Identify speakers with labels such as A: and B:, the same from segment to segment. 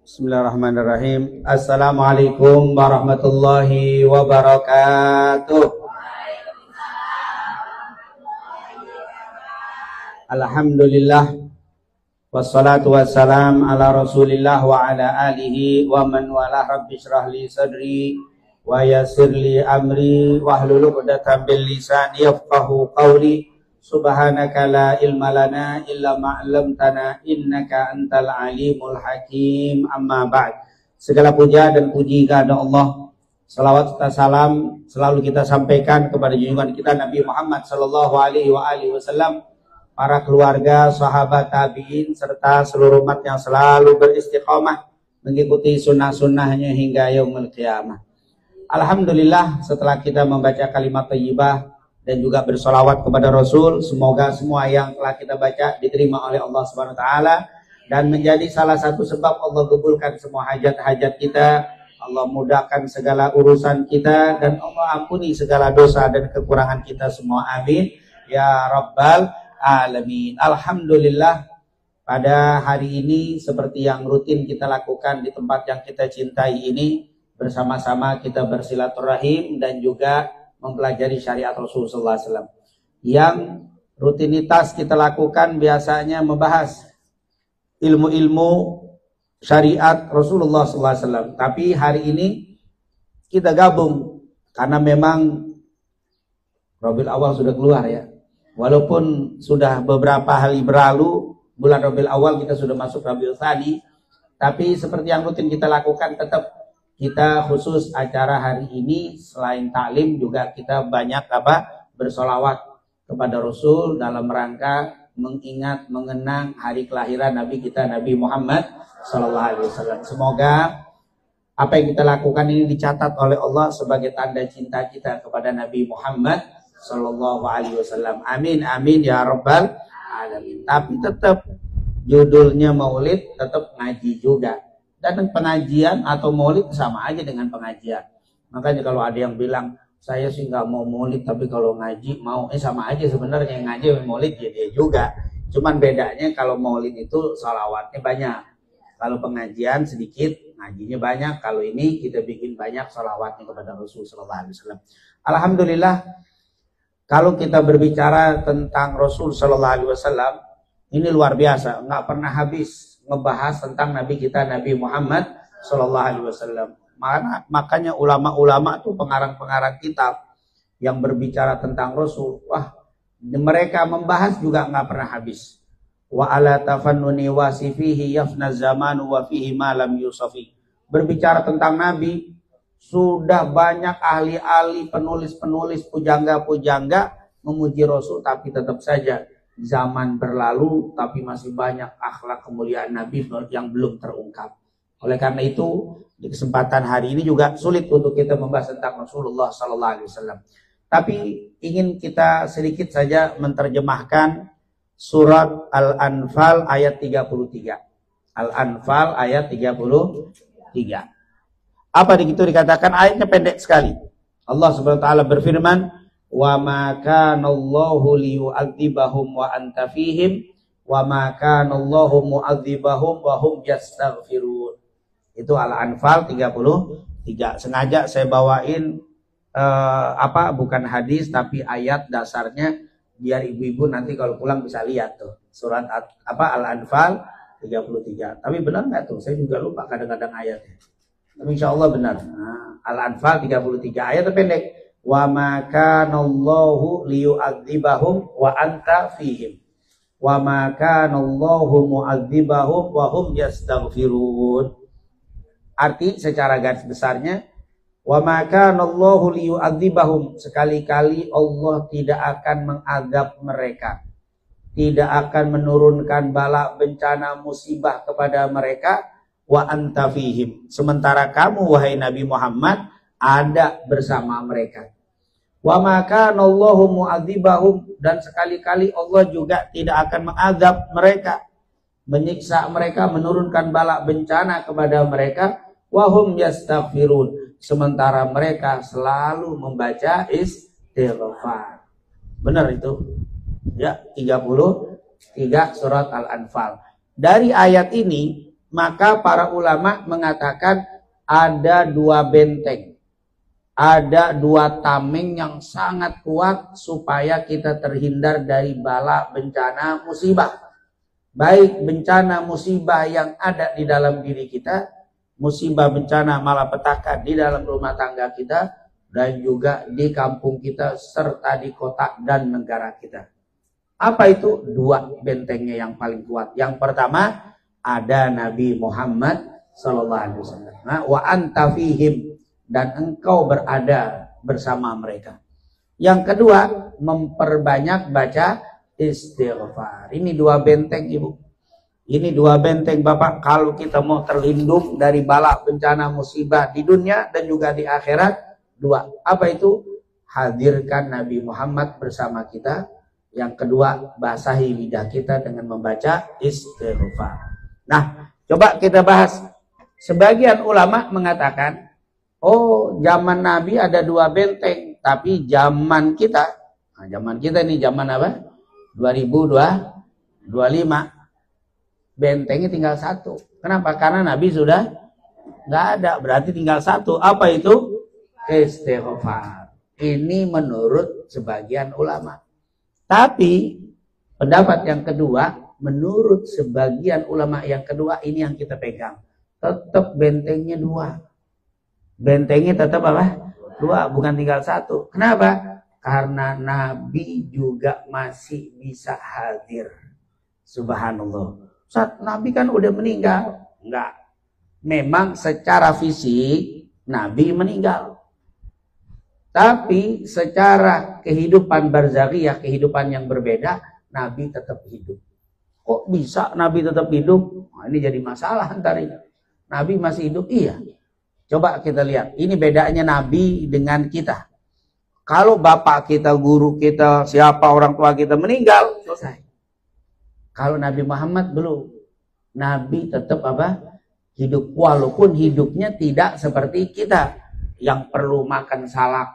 A: Bismillahirrahmanirrahim. Assalamualaikum warahmatullahi wabarakatuh. Alhamdulillah wassalatu wassalam ala Rasulillah wa ala alihi wa man wala. Rabbi shrah li sadri wa yassir li amri wahlul 'uqdatam min lisani yafqahu qawli. Subhanaka la ilma lana illa ma 'allamtana innaka antal alimul hakim. Amma ba'd. Segala puja dan puji kepada Allah. Salawat serta salam selalu kita sampaikan kepada junjungan kita Nabi Muhammad sallallahu alaihi wasallam, para keluarga, sahabat, tabi'in serta seluruh umat yang selalu beristiqamah mengikuti sunnah-sunnahnya hingga yaumul qiyamah. Alhamdulillah, setelah kita membaca kalimat thayyibah dan juga bersolawat kepada Rasul, semoga semua yang telah kita baca diterima oleh Allah Subhanahu wa taala dan menjadi salah satu sebab Allah kabulkan semua hajat-hajat kita, Allah mudahkan segala urusan kita, dan Allah ampuni segala dosa dan kekurangan kita semua. Amin ya rabbal alamin. Alhamdulillah, pada hari ini seperti yang rutin kita lakukan di tempat yang kita cintai ini, bersama-sama kita bersilaturahim dan juga mempelajari syariat Rasulullah SAW. Yang rutinitas kita lakukan biasanya membahas ilmu-ilmu syariat Rasulullah SAW. Tapi hari ini kita gabung karena memang Rabiul Awal sudah keluar ya. Walaupun sudah beberapa hari berlalu, bulan Rabiul Awal kita sudah masuk Rabiul Tsani, tapi seperti yang rutin kita lakukan, tetap kita khusus acara hari ini selain taklim juga kita banyak bersolawat kepada Rasul dalam rangka mengingat mengenang hari kelahiran Nabi kita Nabi Muhammad SAW. Semoga apa yang kita lakukan ini dicatat oleh Allah sebagai tanda cinta kita kepada Nabi Muhammad SAW. Amin amin ya rabbal alamin. Tapi tetap judulnya maulid tetap ngaji juga. Dan pengajian atau maulid sama aja dengan pengajian. Makanya kalau ada yang bilang saya sih nggak mau maulid tapi kalau ngaji mau, sama aja sebenarnya. Ngaji maulid ya dia juga. Cuman bedanya kalau maulid itu sholawatnya banyak, kalau pengajian sedikit, ngajinya banyak. Kalau ini kita bikin banyak sholawatnya kepada Rasulullah SAW. Alhamdulillah, kalau kita berbicara tentang Rasul Sallallahu Alaihi Wasallam, ini luar biasa, nggak pernah habis ngebahas tentang Nabi kita Nabi Muhammad Sallallahu Alaihi Wasallam. Makanya ulama-ulama tuh pengarang-pengarang kitab yang berbicara tentang Rasul, wah, mereka membahas juga nggak pernah habis. Wa ala tafannuni wasifihi yafna zamanu wa fihi ma lam yusafi. Berbicara tentang Nabi, sudah banyak ahli-ahli, penulis-penulis, pujangga-pujangga memuji Rasul, tapi tetap saja zaman berlalu tapi masih banyak akhlak kemuliaan Nabi yang belum terungkap. Oleh karena itu, di kesempatan hari ini juga sulit untuk kita membahas tentang Rasulullah Sallallahu Alaihi Wasallam. Tapi ingin kita sedikit saja menerjemahkan surat Al-Anfal ayat 33. Al-Anfal ayat 33. Apa di situ dikatakan? Ayatnya pendek sekali. Allah Subhanahu wa taala berfirman, wa ma kana Allahu liyu'adzibahum wa anta fihim wa ma kana Allahu mu'adzibahum wa hum yastaghfirun. Itu Al-Anfal 33. Sengaja saya bawain bukan hadis tapi ayat dasarnya biar ibu-ibu nanti kalau pulang bisa lihat tuh. Surat Al-Anfal 33. Tapi benar enggak tuh? Saya juga lupa kadang-kadang ayatnya. Tapi insyaallah benar. Nah, Al-Anfal 33 ayat pendek. Wa ma kana Allahu liyu'adzibahum wa anta fihim wa ma kana Allahu mu'adzibahum wa hum yastaghfirun. Arti secara garis besarnya, wa ma kana Allahu liyu'adzibahum, sekali-kali Allah tidak akan mengadab mereka, tidak akan menurunkan bala bencana musibah kepada mereka, wa anta fihim, sementara kamu wahai Nabi Muhammad ada bersama mereka. Wa maka Allahu mu'adzibahum, dan sekali-kali Allah juga tidak akan mengadab mereka, menyiksa mereka, menurunkan bala bencana kepada mereka. Wa hum yastaghfirun, sementara mereka selalu membaca istighfar. Benar itu? Ya, 33 surat Al-Anfal. Dari ayat ini maka para ulama mengatakan ada dua benteng, ada dua tameng yang sangat kuat supaya kita terhindar dari bala, bencana, musibah. Baik bencana musibah yang ada di dalam diri kita, musibah bencana malapetaka di dalam rumah tangga kita, dan juga di kampung kita serta di kota dan negara kita. Apa itu? Dua bentengnya yang paling kuat. Yang pertama, ada Nabi Muhammad sallallahu alaihi wasallam. Wa anta fihim, dan engkau berada bersama mereka. Yang kedua, memperbanyak baca istighfar. Ini dua benteng, Ibu. Ini dua benteng, Bapak, kalau kita mau terlindung dari bala, bencana, musibah di dunia dan juga di akhirat. Dua. Apa itu? Hadirkan Nabi Muhammad bersama kita. Yang kedua, basahi lidah kita dengan membaca istighfar. Nah, coba kita bahas. Sebagian ulama mengatakan, oh, zaman Nabi ada dua benteng, tapi zaman kita, nah zaman kita ini zaman apa? 2025, bentengnya tinggal satu. Kenapa? Karena Nabi sudah nggak ada, berarti tinggal satu. Apa itu? Istighfar. Ini menurut sebagian ulama. Tapi pendapat yang kedua, menurut sebagian ulama yang kedua, ini yang kita pegang. Tetap bentengnya dua. Bentengnya tetap apa? Dua, bukan tinggal satu. Kenapa? Karena Nabi juga masih bisa hadir. Subhanallah. Saat Nabi kan udah meninggal. Enggak. Memang secara fisik Nabi meninggal. Tapi secara kehidupan barzakiyah, kehidupan yang berbeda, Nabi tetap hidup. Kok bisa Nabi tetap hidup? Nah, ini jadi masalah ntar ini. Nabi masih hidup? Iya. Coba kita lihat. Ini bedanya Nabi dengan kita. Kalau bapak kita, guru kita, siapa orang tua kita meninggal, selesai. Kalau Nabi Muhammad belum. Nabi tetap apa? Hidup. Walaupun hidupnya tidak seperti kita. Yang perlu makan salak,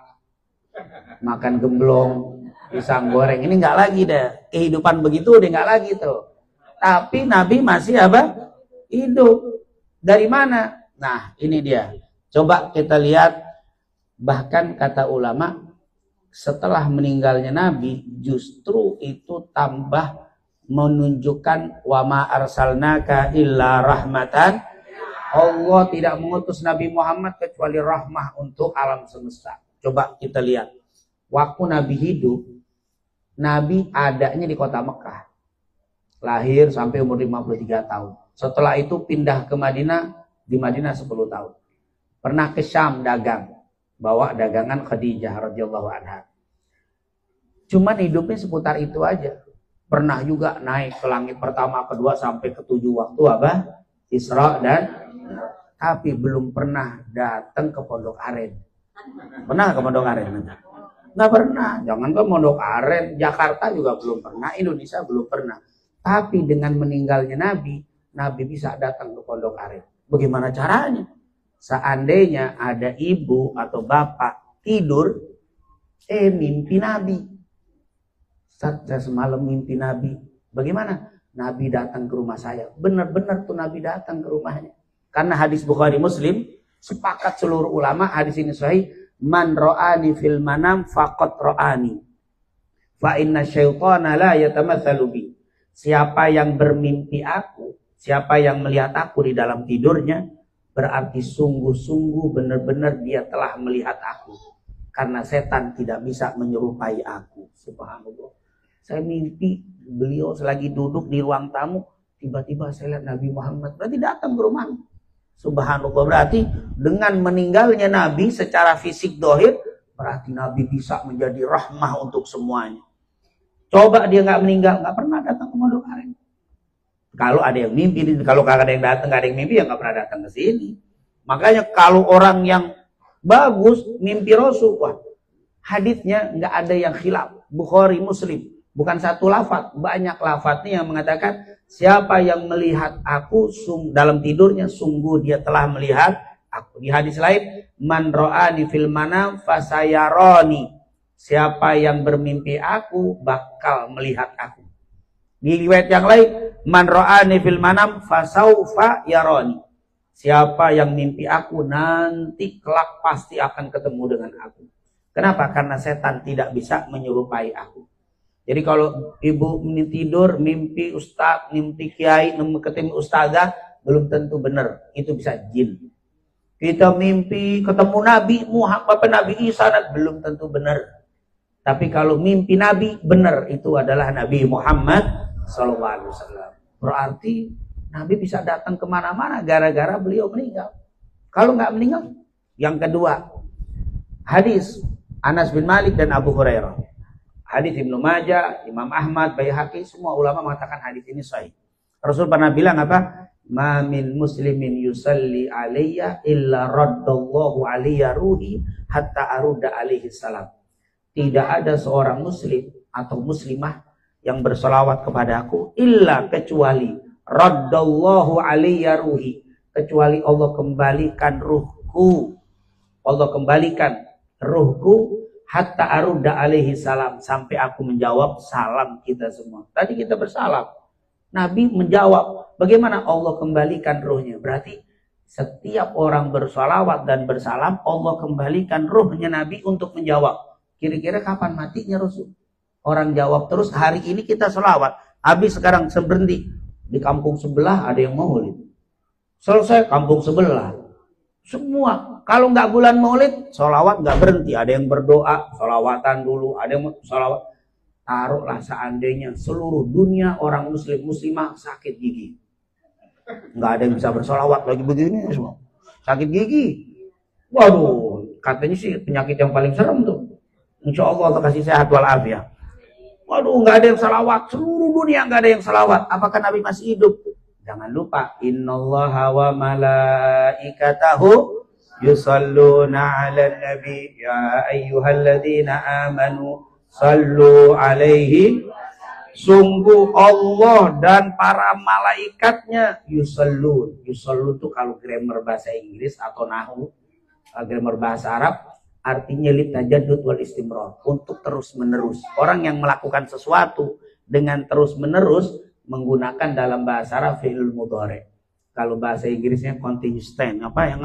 A: makan gemblong, pisang goreng. Ini nggak lagi deh. Kehidupan begitu udah nggak lagi tuh. Tapi Nabi masih apa? Hidup. Dari mana? Nah, ini dia. Coba kita lihat. Bahkan kata ulama, setelah meninggalnya Nabi, justru itu tambah menunjukkan wa ma arsalnaka illa rahmatan. Allah tidak mengutus Nabi Muhammad kecuali rahmah untuk alam semesta. Coba kita lihat. Waktu Nabi hidup, Nabi adanya di kota Mekah. Lahir sampai umur 53 tahun. Setelah itu pindah ke Madinah, di Madinah 10 tahun. Pernah ke Syam dagang, bawa dagangan Khadijah radhiyallahu anha. Cuman hidupnya seputar itu aja. Pernah juga naik ke langit pertama, kedua sampai ke-7 waktu apa? Isra dan tapi belum pernah datang ke Pondok Aren. Pernah ke Pondok Aren? Nggak pernah. Jangan ke Pondok Aren, Jakarta juga belum pernah, Indonesia belum pernah. Tapi dengan meninggalnya Nabi, Nabi bisa datang ke Pondok Aren. Bagaimana caranya? Seandainya ada ibu atau bapak tidur, mimpi Nabi. Saya semalam mimpi Nabi. Bagaimana? Nabi datang ke rumah saya. Benar-benar tuh Nabi datang ke rumahnya. Karena hadis Bukhari Muslim, sepakat seluruh ulama, hadis ini sahih. Man ra'ani fil manam faqad ra'ani. Fa inna syaitana la yatamatsalu bi. Siapa yang bermimpi aku, siapa yang melihat aku di dalam tidurnya, berarti sungguh-sungguh benar-benar dia telah melihat aku. Karena setan tidak bisa menyerupai aku. Subhanallah. Saya mimpi beliau selagi duduk di ruang tamu, tiba-tiba saya lihat Nabi Muhammad. Berarti datang ke rumah. Subhanallah. Berarti dengan meninggalnya Nabi secara fisik dohir, berarti Nabi bisa menjadi rahmah untuk semuanya. Coba dia nggak meninggal, nggak pernah datang ke Pondok Aren. Kalau ada yang mimpi, kalau nggak ada yang datang, nggak ada yang mimpi, ya nggak pernah datang ke sini. Makanya kalau orang yang bagus mimpi Rasul, wah, hadisnya nggak ada yang khilaf. Bukhari Muslim, bukan satu lafaz, banyak lafaznya yang mengatakan siapa yang melihat aku dalam tidurnya, sungguh dia telah melihat aku. Di hadis lain, man ra'ani fil manam fasayarani. Siapa yang bermimpi aku bakal melihat aku. Di riwayat yang lain, Man ra'ani fil manam fasaufa yarani. Siapa yang mimpi aku nanti kelak pasti akan ketemu dengan aku. Kenapa? Karena setan tidak bisa menyerupai aku. Jadi kalau ibu tidur mimpi ustaz, mimpi kiai, ketemu ustazah, belum tentu benar. Itu bisa jin. Kita mimpi ketemu Nabi Muhammad, Nabi Isa, belum tentu benar. Tapi kalau mimpi Nabi benar, itu adalah Nabi Muhammad SAW. Berarti Nabi bisa datang kemana-mana gara-gara beliau meninggal. Kalau nggak meninggal, yang kedua, hadis Anas bin Malik dan Abu Hurairah. Hadis Ibnu Majah, Imam Ahmad, Baihaqi, semua ulama mengatakan hadis ini sahih. Rasul pernah bilang apa? Ma min muslimin yusalli alayya illa raddallahu alayya ruhi hatta arudda alaihi salam. Tidak ada seorang muslim atau muslimah yang bersolawat kepada aku illa kecuali raddallahu alayya ruhi, kecuali Allah kembalikan ruhku. Allah kembalikan ruhku hatta arudda alaihi salam, sampai aku menjawab salam kita semua. Tadi kita bersalam, Nabi menjawab. Bagaimana Allah kembalikan ruhnya? Berarti setiap orang bersolawat dan bersalam, Allah kembalikan ruhnya Nabi untuk menjawab. Kira-kira kapan matinya Rasul? Orang jawab terus, hari ini kita solawat, habis sekarang berhenti. Di kampung sebelah ada yang maulid, selesai kampung sebelah semua. Kalau nggak bulan maulid, solawat nggak berhenti. Ada yang berdoa, solawatan dulu, ada yang solawat. Taruhlah seandainya seluruh dunia orang muslim muslimah sakit gigi, nggak ada yang bisa bersolawat lagi begini semua sakit gigi. Waduh, katanya sih penyakit yang paling serem tuh. Insya Allah Allah kasih sehat walafiat. Waduh, nggak ada yang salawat, seluruh dunia nggak ada yang salawat. Apakah Nabi masih hidup? Jangan lupa, innallaha wa malaikatahu yusalluna 'alan nabi ya ayyuhalladzina amanu sallu 'alaihi. Sungguh Allah dan para malaikatnya yusallun. Yusallun itu kalau grammar bahasa Inggris atau nahwu, grammar bahasa Arab, artinya litajaddud wal istimrar, untuk terus menerus. Orang yang melakukan sesuatu dengan terus menerus menggunakan dalam bahasa Arab fi'il mudhari. Kalau bahasa Inggrisnya continuous tense, apa?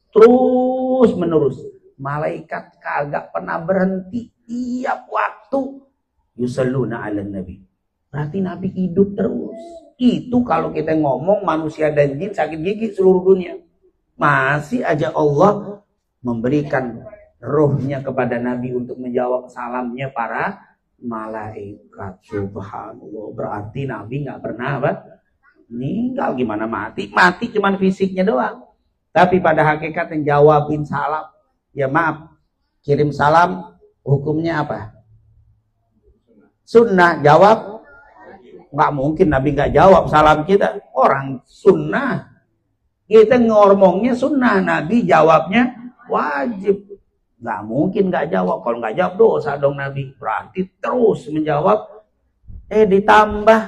A: Terus menerus. Malaikat kagak pernah berhenti, tiap waktu yusalluna 'alan nabi. Berarti Nabi hidup terus. Itu kalau kita ngomong manusia dan jin sakit gigi seluruh dunia. Masih aja Allah memberikan rohnya kepada Nabi untuk menjawab salamnya para malaikat. Subhanallah. Berarti Nabi nggak pernah meninggal. Gimana mati? Mati cuman fisiknya doang. Tapi pada hakikatnya jawabin salam. Ya maaf, kirim salam hukumnya apa? Sunnah. Jawab? Nggak mungkin Nabi nggak jawab salam kita. Orang sunnah. Kita ngomongnya sunnah, Nabi jawabnya wajib. Nggak mungkin nggak jawab. Kalau nggak jawab dosa dong Nabi. Berarti terus menjawab. Ditambah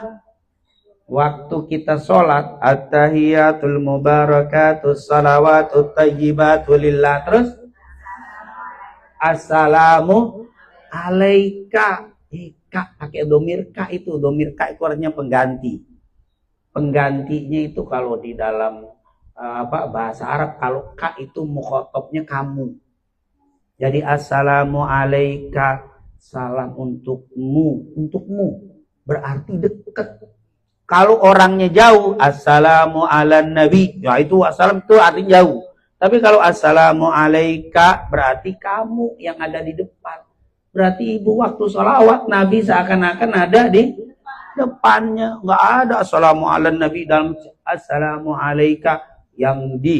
A: waktu kita sholat, at-tahiyatul mubarakatus salawatut thayyibatu lillah, terus assalamu alaika. Ka pakai domir ka, itu domir ka itu artinya pengganti. Penggantinya itu kalau di dalam bahasa Arab, kalau ka itu mukhatabnya kamu. Jadi assalamu alaika, salam untukmu berarti dekat. Kalau orangnya jauh, assalamu ala nabi, ya itu assalam itu artinya jauh. Tapi kalau assalamu alaika berarti kamu yang ada di depan. Berarti ibu waktu sholawat Nabi seakan-akan ada di depannya. Nggak ada assalamu ala nabi dalam assalamu alaika. Yang di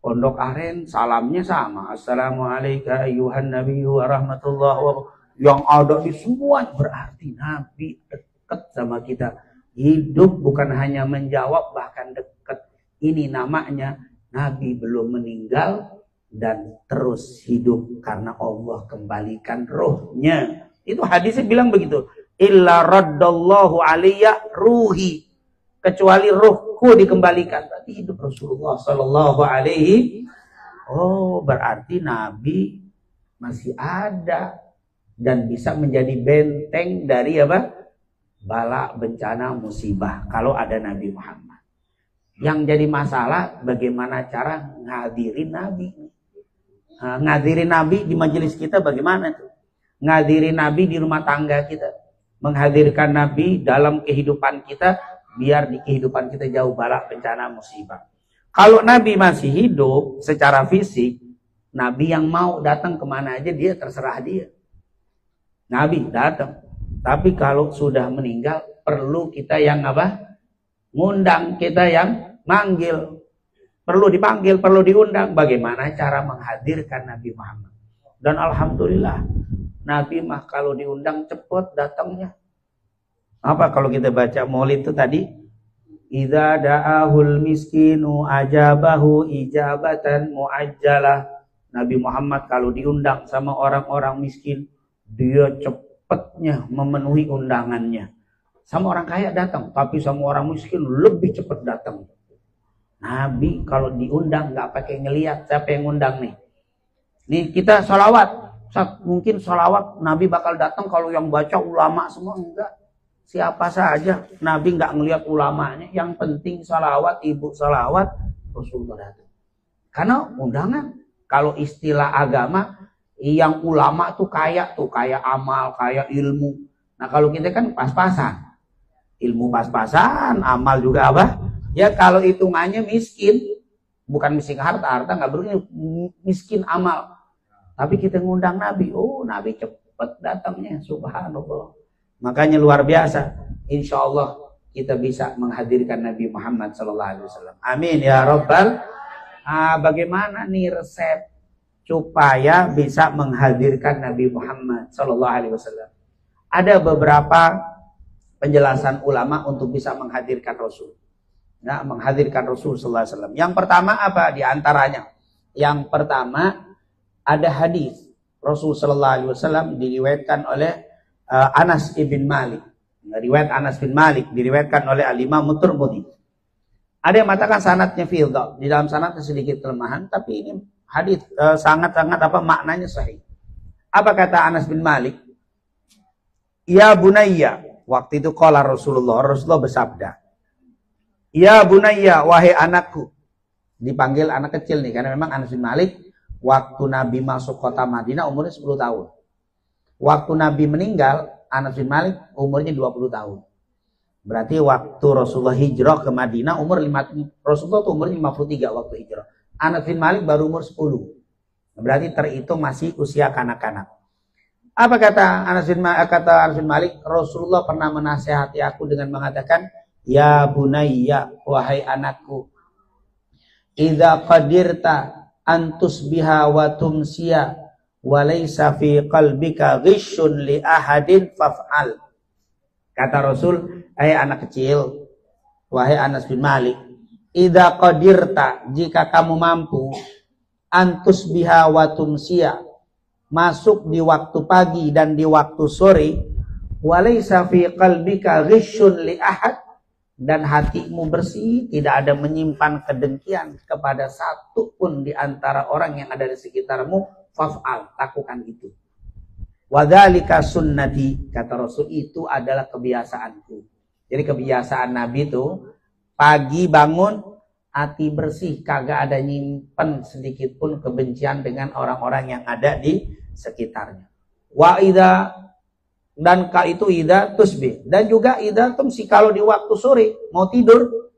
A: Pondok Aren salamnya sama, assalamu alaika ayyuhan nabiyyu wa rahmatullahi wa barakatuh. Yang ada di semua berarti Nabi dekat sama kita. Hidup bukan hanya menjawab, bahkan dekat. Ini namanya Nabi belum meninggal dan terus hidup karena Allah kembalikan rohnya. Itu hadisnya bilang begitu. Illa raddallahu alayya ruhi. Kecuali rohku dikembalikan. Berarti hidup Rasulullah Sallallahu Alaihi. Oh, berarti Nabi masih ada dan bisa menjadi benteng dari apa? bala, bencana, musibah kalau ada Nabi Muhammad. Yang jadi masalah bagaimana cara ngadirin Nabi. Ngadirin Nabi di majelis kita bagaimana tuh? Ngadirin Nabi di rumah tangga kita. Menghadirkan Nabi dalam kehidupan kita biar di kehidupan kita jauh bala, bencana, musibah. Kalau Nabi masih hidup secara fisik, Nabi yang mau datang kemana aja dia terserah dia. Nabi datang. Tapi kalau sudah meninggal, perlu kita yang apa? Ngundang, kita yang manggil. Perlu dipanggil, perlu diundang. Bagaimana cara menghadirkan Nabi Muhammad. Dan alhamdulillah, Nabi mah kalau diundang cepat datangnya. Apa kalau kita baca maulid itu tadi? Idza da'ahul miskinu ajabahu ijabatan muajjalah. Nabi Muhammad kalau diundang sama orang-orang miskin, dia cepatnya memenuhi undangannya. Sama orang kaya datang, tapi sama orang miskin lebih cepat datang. Nabi kalau diundang nggak pakai ngelihat siapa yang ngundang nih. Nih kita sholawat, mungkin sholawat Nabi bakal datang kalau yang baca ulama semua, enggak. Siapa saja, Nabi nggak ngelihat ulamanya. Yang penting sholawat, ibu sholawat, Rasulullah datang. Karena undangan. Kalau istilah agama, yang ulama tuh kayak amal, kayak ilmu. Nah kalau kita kan pas-pasan. Ilmu pas-pasan, amal juga apa? Ya kalau hitungannya miskin. Bukan miskin harta nggak berarti miskin amal. Tapi kita ngundang Nabi. Oh Nabi cepet datangnya. Subhanallah. Makanya luar biasa. Insya Allah kita bisa menghadirkan Nabi Muhammad SAW. Amin ya Rabbal. Bagaimana nih resep supaya bisa menghadirkan Nabi Muhammad SAW? Ada beberapa penjelasan ulama untuk bisa menghadirkan Rasul. Nah, menghadirkan Rasul SAW. Yang pertama apa di antaranya? Yang pertama ada hadis Rasul SAW diriwayatkan oleh Anas ibn Malik. Riwayat Anas bin Malik diriwayatkan oleh Al-Imam Tirmidzi. Ada yang mengatakan sanadnya fidhah, di dalam sanadnya sedikit kelemahan, tapi ini hadis sangat-sangat maknanya sahih. Apa kata Anas bin Malik? Ya bunayya, waktu itu qala Rasulullah bersabda. Ya bunayya, wahai anakku. Dipanggil anak kecil nih, karena memang Anas bin Malik waktu Nabi masuk kota Madinah umurnya 10 tahun. Waktu Nabi meninggal, Anas bin Malik umurnya 20 tahun. Berarti waktu Rasulullah hijrah ke Madinah Rasulullah tuh umurnya 53 waktu hijrah. Anas bin Malik baru umur 10. Berarti terhitung masih usia kanak-kanak. Apa kata Anas bin Malik? Rasulullah pernah menasihati aku dengan mengatakan, ya bunayya, wahai anakku, idza qadirta antus biha wa tumsiya wa laysa fi qalbika ghishun li ahadin faf'al. Kata Rasul, hai anak kecil, wahai Anas bin Malik, idza qadirta, jika kamu mampu, antus biha wa tumsiya, masuk di waktu pagi dan di waktu sore, walaysa fi qalbika ghishun li ahad, dan hatimu bersih, tidak ada menyimpan kedengkian kepada satu pun di antara orang yang ada di sekitarmu, faf'al, lakukan itu. Wadzalika sunnati, kata Rasul, itu adalah kebiasaanku. Jadi kebiasaan Nabi itu pagi bangun hati bersih, kagak ada nyimpen sedikit pun kebencian dengan orang-orang yang ada di sekitarnya. Wa idza, dan ka itu idza tusbih, dan juga idza tumsi, kalau di waktu sore mau tidur,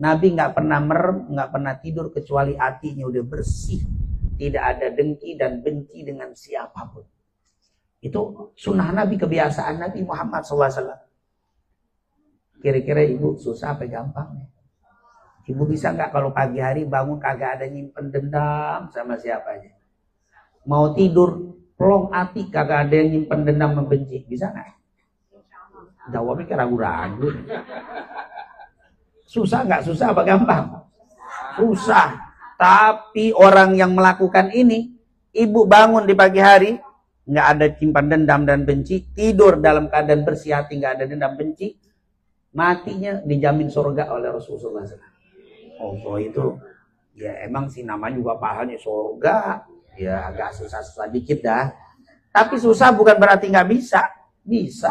A: Nabi nggak pernah merem, nggak pernah tidur kecuali hatinya udah bersih, tidak ada dengki dan benci dengan siapapun. Itu sunnah Nabi, kebiasaan Nabi Muhammad SAW. Kira-kira ibu susah apa gampang? Ibu bisa nggak kalau pagi hari bangun kagak ada nyimpen dendam sama siapa aja? Mau tidur plong hati kagak ada yang nyimpen dendam membenci, bisa nggak? Jawabnya kayak ragu-ragu. Susah nggak? Susah apa gampang? Susah. Tapi orang yang melakukan ini, ibu bangun di pagi hari nggak ada simpan dendam dan benci, tidur dalam keadaan bersih hati, nggak ada dendam benci, matinya dijamin surga oleh Rasulullah SAW. Oh itu ya emang sih namanya juga pahalanya surga, ya agak susah-susah dikit dah. Tapi susah bukan berarti nggak bisa, bisa.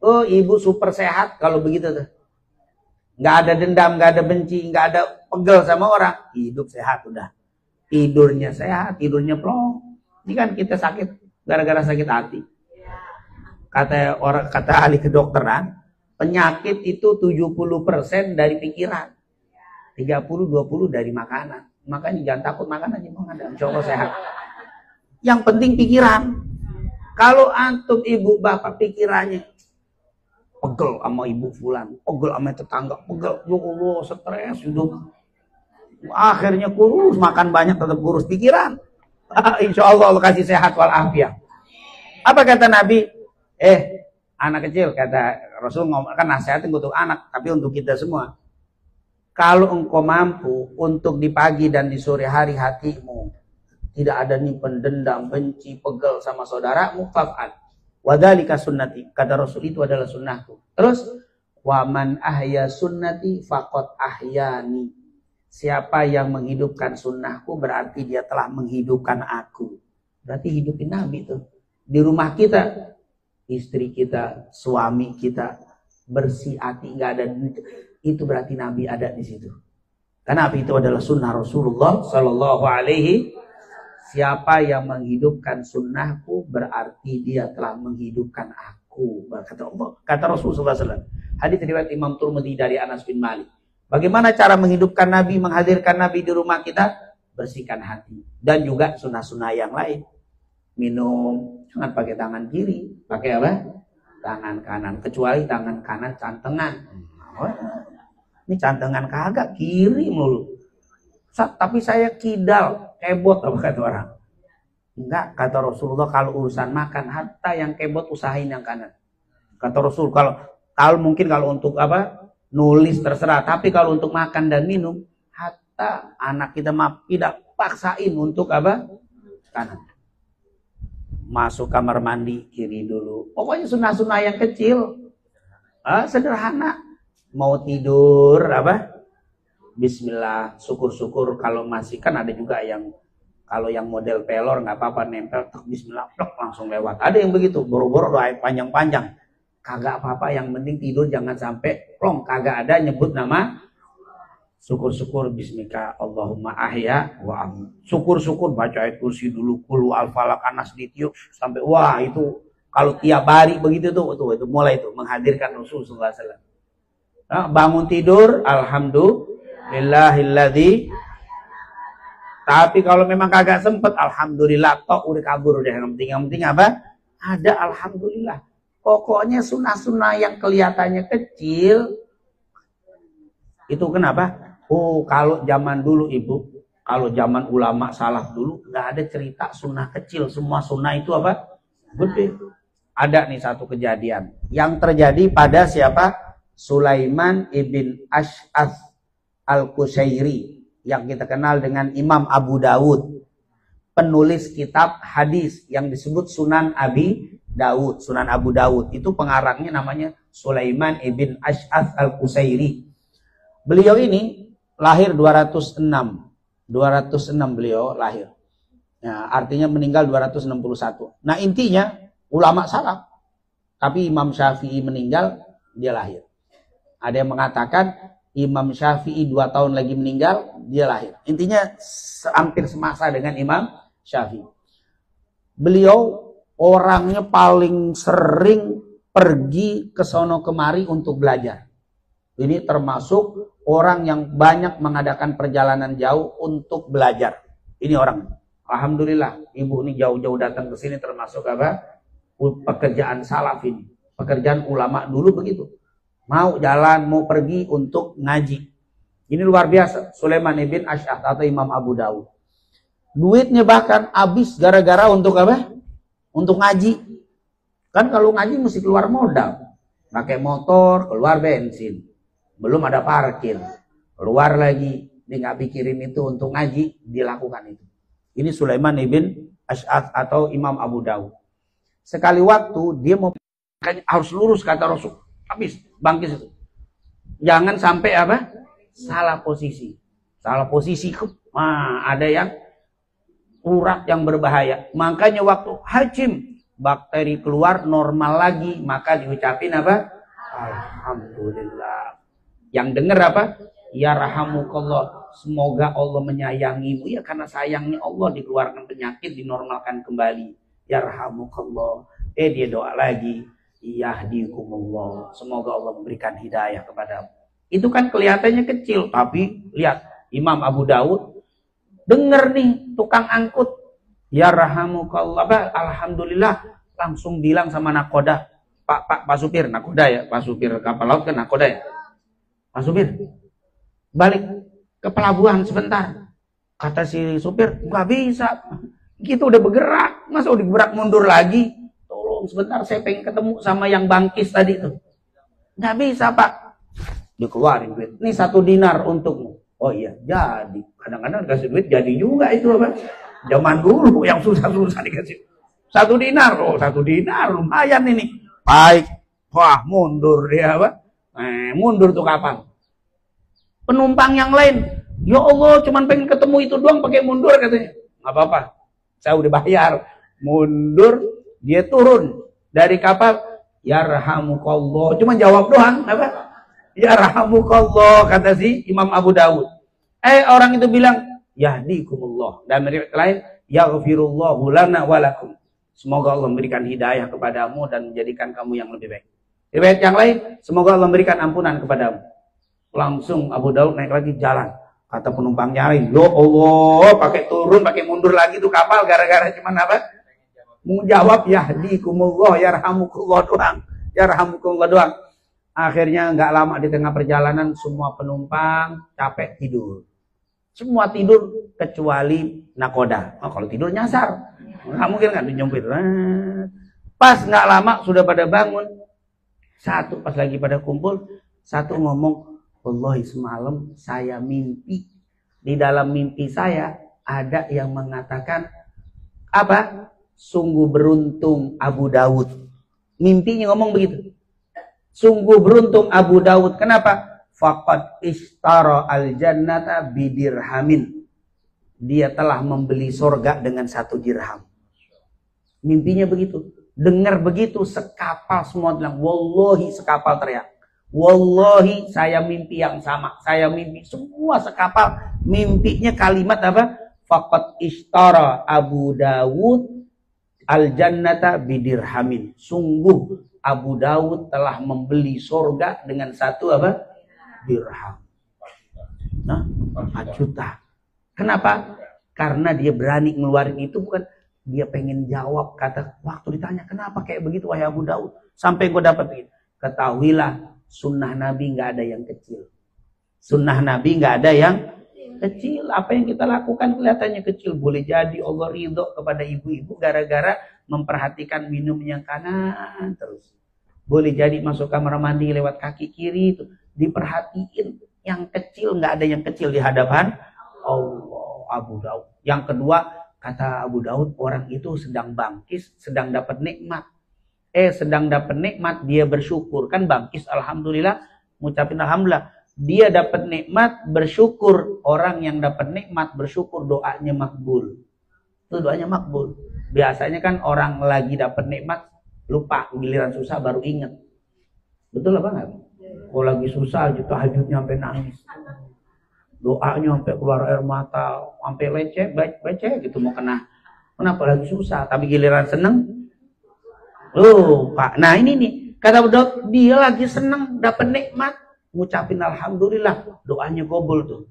A: Oh, ibu super sehat kalau begitu tuh. Nggak ada dendam, nggak ada benci, nggak ada pegel sama orang. Hidup sehat udah. Tidurnya sehat, tidurnya plong. Ini kan kita sakit gara-gara sakit hati. Kata ahli kedokteran, penyakit itu 70% dari pikiran. 30-20 dari makanan. Makanya jangan takut makan aja, insya Allah sehat. Yang penting pikiran. Kalau antum ibu bapak pikirannya pegel sama ibu fulan, pegel sama tetangga, pegel, ya Allah, stres hidup. Akhirnya kurus, makan banyak tetap kurus pikiran. Insya Allah Allah kasih sehat walafiat. Apa kata Nabi? Anak kecil, kata Rasul ngomong, kan nasihatin untuk anak, tapi untuk kita semua. Kalau engkau mampu untuk di pagi dan di sore hari hatimu tidak ada nyimpen dendam, benci, pegel sama saudaramu, fa'al. Wadzalika sunnati. Kata Rasul, itu adalah sunnahku. Terus, waman ahya sunnati faqad ahyani. Siapa yang menghidupkan sunnahku berarti dia telah menghidupkan aku. Berarti hidupin Nabi tuh. Di rumah kita, istri kita, suami kita bersih hati, nggak ada itu berarti Nabi ada di situ. Karena itu adalah sunnah Rasulullah Sallallahu Alaihi. Siapa yang menghidupkan sunnahku berarti dia telah menghidupkan aku. Kata Allah, kata Rasulullah SAW. Hadits riwayat Imam Tirmidzi dari Anas bin Malik. Bagaimana cara menghidupkan Nabi, menghadirkan Nabi di rumah kita? Bersihkan hati. Dan juga sunnah-sunnah yang lain. Minum, jangan pakai tangan kiri. Pakai apa? Tangan kanan. Kecuali tangan kanan cantengan. Ini cantengan kagak, kiri mulu. Tapi saya kidal, kebot, apa kata orang. Enggak, kata Rasulullah, kalau urusan makan, hatta yang kebot usahain yang kanan. Kata Rasul, kalau mungkin kalau untuk apa, nulis terserah. Tapi kalau untuk makan dan minum, hatta anak kita tidak paksain untuk apa, kanan. Masuk kamar mandi, kiri dulu. Pokoknya sunnah-sunnah yang kecil. Sederhana. Mau tidur, apa? Bismillah, syukur-syukur. Kalau masih, kan ada juga yang kalau yang model pelor nggak apa-apa nempel, Bismillah, langsung lewat. Ada yang begitu, boro-boro doa panjang-panjang. Kagak apa-apa, yang penting tidur jangan sampai plong. Kagak ada nyebut nama. Syukur-syukur Bismika Allahumma ahya wa amin. Syukur-syukur baca ayat kursi dulu, kul al-falaq anas ditiup sampai wah itu kalau tiap hari begitu tuh itu mulai itu menghadirkan Rasulullah SAW. Nah, bangun tidur, alhamdulillahilladzi. Tapi kalau memang kagak sempet, alhamdulillah, tok udah kabur udah. Yang penting apa? Ada alhamdulillah. Pokoknya sunnah-sunnah yang kelihatannya kecil, itu kenapa? Oh, kalau zaman dulu ibu, kalau zaman ulama salaf dulu, nggak ada cerita sunnah kecil. Semua sunnah itu apa? Gede. Ada nih satu kejadian yang terjadi pada siapa? Sulaiman ibn Ash'ath al-Qushairi, yang kita kenal dengan Imam Abu Dawud, penulis kitab hadis yang disebut Sunan Abi Dawud. Sunan Abu Dawud itu pengarangnya namanya Sulaiman ibn Ash'ath al-Qushairi. Beliau ini lahir 206 beliau lahir. Nah, artinya meninggal 261. Nah, intinya ulama salaf. Tapi Imam Syafi'i meninggal, dia lahir. Ada yang mengatakan Imam Syafi'i 2 tahun lagi meninggal, dia lahir. Intinya hampir semasa dengan Imam Syafi'i. Beliau orangnya paling sering pergi ke sono kemari untuk belajar. Ini termasuk orang yang banyak mengadakan perjalanan jauh untuk belajar. Ini orang. Alhamdulillah, ibu ini jauh-jauh datang ke sini termasuk apa? Pekerjaan salaf ini. Pekerjaan ulama dulu begitu. Mau jalan, mau pergi untuk ngaji. Ini luar biasa. Sulaiman ibn Ash'ath atau Imam Abu Dawud. Duitnya bahkan habis gara-gara untuk apa? Untuk ngaji. Kan kalau ngaji mesti keluar modal. Pakai motor, keluar bensin. Belum ada parkir. Keluar lagi. Dia nggak pikirin itu untuk ngaji, dilakukan itu. Ini Sulaiman ibn Ash'ath atau Imam Abu Dawud. Sekali waktu dia mau harus lurus kata Rasul. Habis bangkis itu. Jangan sampai apa? Salah posisi. Salah posisi. Ada yang urat yang berbahaya. Makanya waktu hajim bakteri keluar normal lagi, maka diucapin apa? Alhamdulillah. Yang dengar apa? Ya rahamukallah, semoga Allah menyayangimu. Ya karena sayangnya Allah dikeluarkan penyakit, dinormalkan kembali. Ya rahamukallah. Dia doa lagi, yahdikumullah, semoga Allah memberikan hidayah kepadamu. Itu kan kelihatannya kecil, tapi lihat Imam Abu Dawud denger nih tukang angkut, ya rahamukallah, alhamdulillah, langsung bilang sama nakoda, Pak supir, nakoda ya, Pak supir kapal laut kan nakoda ya, Pak supir, balik ke pelabuhan sebentar. Kata si supir, nggak bisa, kita udah bergerak, masa udah bergerak mundur lagi? Tolong sebentar, saya pengen ketemu sama yang bangkis tadi tuh. Nggak bisa Pak. Dikeluarin duit, ini 1 dinar untukmu. Oh iya, jadi kadang-kadang dikasih duit jadi juga itu apa? Zaman dulu yang susah-susah dikasih 1 dinar. Oh 1 dinar lumayan ini. Baik, wah mundur dia apa? Mundur tuh kapal. Penumpang yang lain, ya Allah cuman pengen ketemu itu doang pakai mundur katanya. Nggak apa-apa, saya udah bayar. Mundur, dia turun dari kapal. Ya rahamukallah, cuma jawab doang apa? Ya rahamukallah, kata si Imam Abu Dawud. Orang itu bilang, yahdikumullah. Dan riwayat lain, yaghfirullahu lana walakum. Semoga Allah memberikan hidayah kepadamu dan menjadikan kamu yang lebih baik. Riwayat yang lain, semoga Allah memberikan ampunan kepadamu. Langsung Abu Dawud naik lagi jalan. Kata penumpang nyari, ya Allah, pakai turun, pakai mundur lagi tuh kapal gara-gara cuman apa? Menjawab yahdikumullah, yarhamukullah doang. Yarhamukullah doang. Akhirnya nggak lama di tengah perjalanan semua penumpang capek tidur. Semua tidur kecuali nakoda. Oh, kalau tidur nyasar. Nggak mungkin kan dinyumpir. Pas nggak lama sudah pada bangun. Satu pas lagi pada kumpul, satu ngomong, wallahi semalam saya mimpi. Di dalam mimpi saya ada yang mengatakan apa? Sungguh beruntung Abu Dawud. Mimpinya ngomong begitu. Sungguh beruntung Abu Dawud. Kenapa? Faqad ishtara al-jannata bidirhamin. Dia telah membeli surga dengan 1 dirham. Mimpinya begitu. Dengar begitu sekapal semua bilang, wallahi, sekapal teriak. Wallahi saya mimpi yang sama. Saya mimpi semua sekapal. Mimpinya kalimat apa? Faqad ishtara Abu Dawud al-jannata bidirhamin. Sungguh Abu Dawud telah membeli surga dengan 1 apa? Dirham. Nah, 4 juta. Kenapa? Karena dia berani ngeluarin itu, bukan dia pengen jawab. Kata waktu ditanya, kenapa kayak begitu wahai Abu Dawud? Sampai gue dapat ini. Ketahuilah, sunnah Nabi nggak ada yang kecil. Sunnah Nabi nggak ada yang kecil. Apa yang kita lakukan kelihatannya kecil. Boleh jadi Allah ridho kepada ibu-ibu gara-gara memperhatikan minumnya kanan terus. Boleh jadi masuk kamar mandi lewat kaki kiri itu diperhatiin. Yang kecil, nggak ada yang kecil di hadapan Allah. Abu Dawud. Yang kedua, kata Abu Dawud, orang itu sedang bangkis, sedang dapat nikmat. Sedang dapat nikmat, dia bersyukur. Kan bangkis, alhamdulillah, ngucapin alhamdulillah. Dia dapat nikmat, bersyukur. Orang yang dapat nikmat, bersyukur, doanya makbul. Itu doanya makbul. Biasanya kan orang lagi dapat nikmat, lupa, giliran susah baru ingat. Betul apa enggak? Kalau lagi susah aja tahajudnya sampai nangis. Doanya sampai keluar air mata, sampai leceh gitu mau kena. Kenapa lagi susah? Tapi giliran seneng, Pak. Nah ini nih, kata Daud, dia lagi seneng dapat nikmat, ngucapin alhamdulillah, doanya gobul tuh.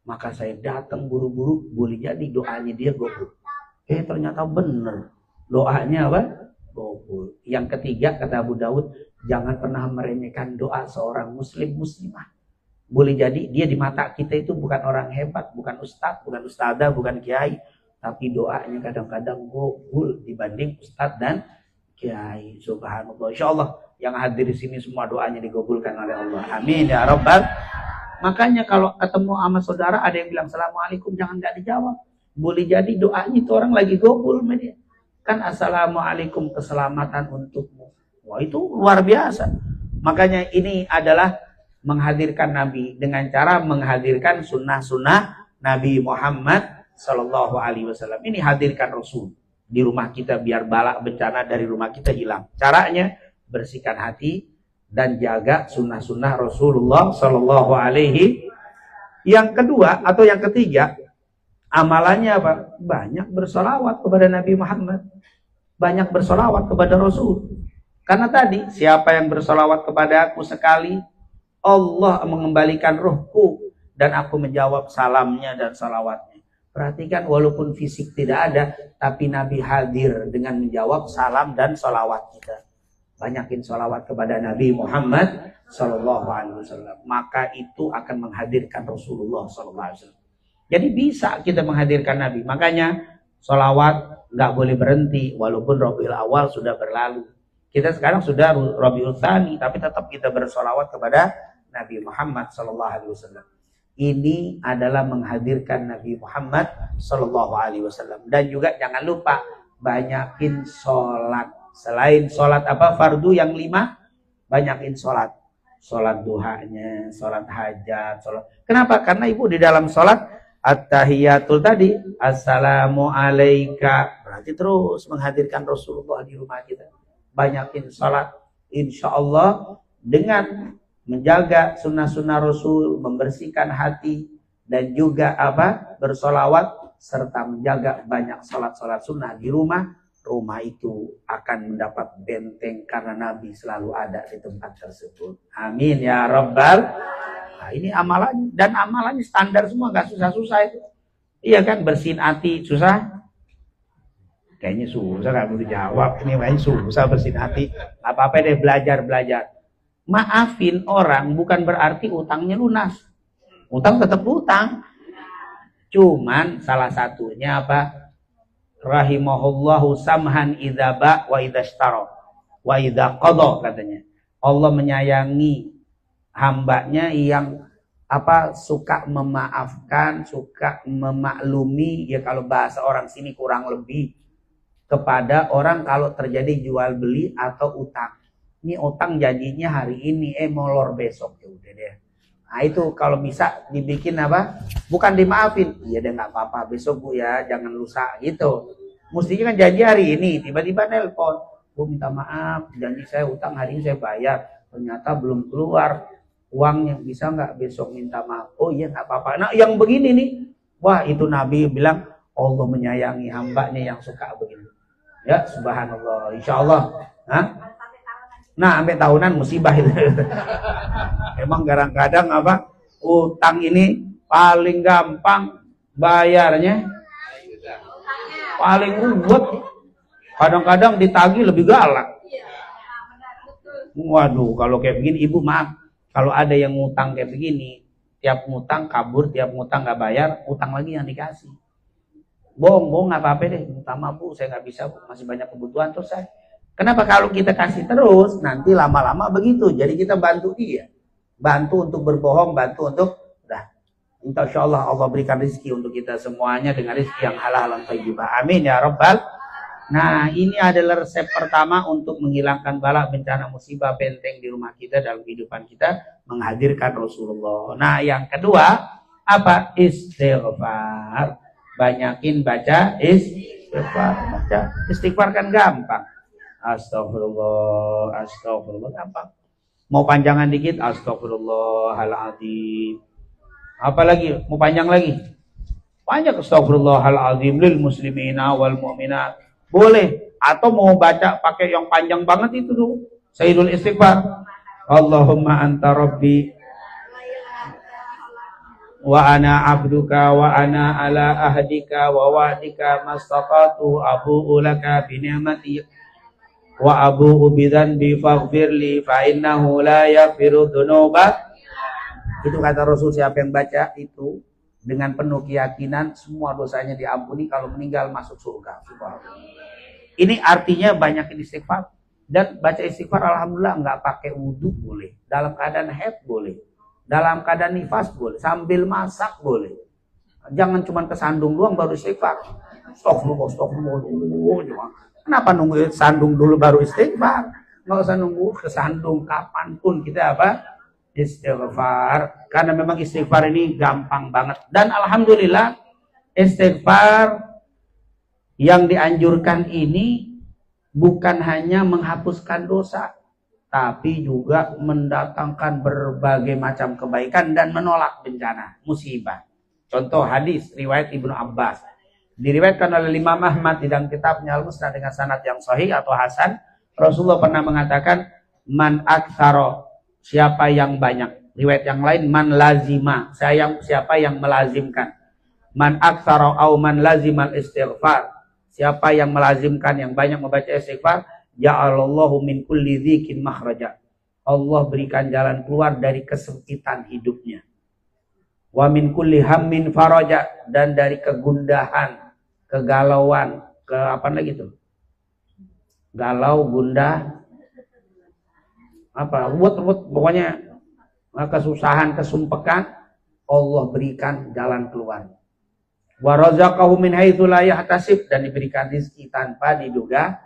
A: Maka saya datang buru-buru, boleh jadi doanya dia gobul. Ternyata bener, doanya apa? Gobul. Yang ketiga, kata Abu Dawud, jangan pernah meremehkan doa seorang muslimah. Boleh jadi dia di mata kita itu bukan orang hebat, bukan ustadz, bukan ustadzah, bukan kiai, tapi doanya kadang-kadang gobul dibanding ustadz dan kiai. Subhanallah. Insyaallah yang hadir di sini semua doanya digobulkan oleh Allah. Amin ya rabbal. Makanya kalau ketemu sama saudara ada yang bilang assalamualaikum, jangan nggak dijawab. Boleh jadi doanya itu orang lagi gobul sama dia. Kan assalamualaikum, keselamatan untukmu. Wah itu luar biasa. Makanya ini adalah menghadirkan Nabi dengan cara menghadirkan sunnah-sunnah Nabi Muhammad Sallallahu Alaihi Wasallam. Ini hadirkan Rasul. di rumah kita biar bala bencana dari rumah kita hilang. Caranya bersihkan hati dan jaga sunnah-sunnah Rasulullah Shallallahu Alaihi. Yang kedua atau yang ketiga, amalannya apa? Banyak bersolawat kepada Nabi Muhammad, banyak bersolawat kepada Rasul. Karena tadi siapa yang bersolawat kepada aku sekali, Allah mengembalikan ruhku dan aku menjawab salamnya dan salawatnya. Perhatikan, walaupun fisik tidak ada, tapi Nabi hadir dengan menjawab salam dan salawat kita. Banyakin salawat kepada Nabi Muhammad Sallallahu Alaihi Wasallam, maka itu akan menghadirkan Rasulullah Sallallahu Alaihi Wasallam. Jadi bisa kita menghadirkan Nabi. Makanya salawat nggak boleh berhenti, walaupun Rabiul Awal sudah berlalu. Kita sekarang sudah Rabiul Tsani, tapi tetap kita bersalawat kepada Nabi Muhammad Sallallahu Alaihi Wasallam. Ini adalah menghadirkan Nabi Muhammad Sallallahu Alaihi Wasallam. Dan juga jangan lupa banyakin sholat. Selain sholat apa fardu yang 5, banyakin sholat. Sholat duhanya, sholat hajat, sholat. Kenapa? Karena ibu di dalam sholat at-tahiyatul tadi, assalamu alaika, berarti terus menghadirkan Rasulullah di rumah kita. Banyakin sholat, insya Allah dengan menjaga sunnah-sunnah Rasul, membersihkan hati, dan juga apa? Bersolawat, serta menjaga banyak sholat-sholat sunnah di rumah. Rumah itu akan mendapat benteng karena Nabi selalu ada di tempat tersebut. Amin ya Rabbal. Nah, ini amalannya, dan amalannya standar semua, gak susah-susah itu. Iya kan, bersihin hati susah? Kayaknya susah, gak perlu jawab. Ini kayaknya susah bersihin hati. Apa-apa deh, belajar. Maafin orang bukan berarti utangnya lunas. Utang tetap utang. Cuman salah satunya apa? Rahimahullahu samhan idza ba wa idza ishtara wa idza qada, katanya. Allah menyayangi hambanya yang apa? Suka memaafkan, suka memaklumi, ya kalau bahasa orang sini kurang lebih, kepada orang kalau terjadi jual beli atau utang. Ini utang janjinya hari ini, molor besok, ya udah deh. Nah itu kalau bisa dibikin apa? Bukan dimaafin, iya deh nggak apa-apa, besok bu ya, jangan lusa gitu. Mestinya kan janji hari ini, tiba-tiba nelpon, bu minta maaf, janji saya utang hari ini saya bayar, ternyata belum keluar uangnya, bisa nggak besok minta maaf? Oh iya nggak apa-apa. Nah yang begini nih, wah itu Nabi bilang Allah menyayangi hambanya yang suka begini. Ya subhanallah, insya Allah. Nah sampai tahunan musibah itu. Emang kadang-kadang apa? Utang ini paling gampang bayarnya, paling ruwet. Kadang-kadang ditagih lebih galak. Waduh, kalau kayak begini ibu maaf, kalau ada yang ngutang kayak begini, tiap ngutang kabur, tiap ngutang nggak bayar, utang lagi yang dikasih. Bohong nggak apa-apa deh, minta maaf bu, saya nggak bisa bu, masih banyak kebutuhan terus saya. Kenapa? Kalau kita kasih terus, nanti lama-lama begitu. Jadi kita bantu dia, bantu untuk berbohong, bantu untuk insya Allah Allah berikan rezeki untuk kita semuanya dengan rezeki yang halal dan thayyibah. Amin ya Rabbal. Nah ini adalah resep pertama untuk menghilangkan bala, bencana, musibah, benteng di rumah kita, dalam kehidupan kita, menghadirkan Rasulullah. Nah yang kedua apa? Istighfar. Banyakin baca istighfar. Baca istighfar kan gampang. Astagfirullah, astagfirullah, gampang. Mau panjangan dikit, astagfirullahaladzim. Apalagi mau panjang lagi? Panjang, astagfirullahaladzim lil muslimina wal mu'minat. Boleh. Atau mau baca pakai yang panjang banget itu dulu, Sayyidul Istighfar. Allahumma anta rabbi wa ana abduka wa ana ala ahdika wa wa'dika mastata'tu abu'u laka bi ni'mati wa abu'u bidzanbi faghfirli fa innahu la yaghfiru dzunuba. Itu kata Rasul, siapa yang baca itu dengan penuh keyakinan, semua dosanya diampuni, kalau meninggal masuk surga. Ini artinya banyak istighfar. Dan baca istighfar alhamdulillah nggak pakai wudhu boleh, dalam keadaan haid boleh, dalam keadaan nifas boleh, sambil masak boleh. Jangan cuma kesandung doang baru istighfar. Astagfirullah. Kenapa nunggu sandung dulu baru istighfar? Nggak usah nunggu kesandung, kapanpun kita apa? Istighfar. Karena memang istighfar ini gampang banget. Dan alhamdulillah istighfar Yang dianjurkan ini bukan hanya menghapuskan dosa, tapi juga mendatangkan berbagai macam kebaikan dan menolak bencana, musibah. Contoh hadis riwayat Ibnu Abbas. Diriwayatkan oleh Imam Ahmad di dalam kitabnya Al-Musnad dengan sanad yang sahih atau hasan. Rasulullah pernah mengatakan, man aktsara, siapa yang banyak. Riwayat yang lain, man lazima, siapa yang melazimkan. Man aktsara au man lazimal istighfar, siapa yang melazimkan, yang banyak membaca istighfar, ja'alallahu min kulli dzikin makhraja. Allah berikan jalan keluar dari kesempitan hidupnya. Wa min kulli hammin faraja, dan dari kegundahan, kegalauan, ke apa lagi tuh? Galau, gundah, apa? Pokoknya kesusahan, kesumpekan, Allah berikan jalan keluar. Wa razaqahu min haitsu la yahtasib, dan diberikan rezeki tanpa diduga.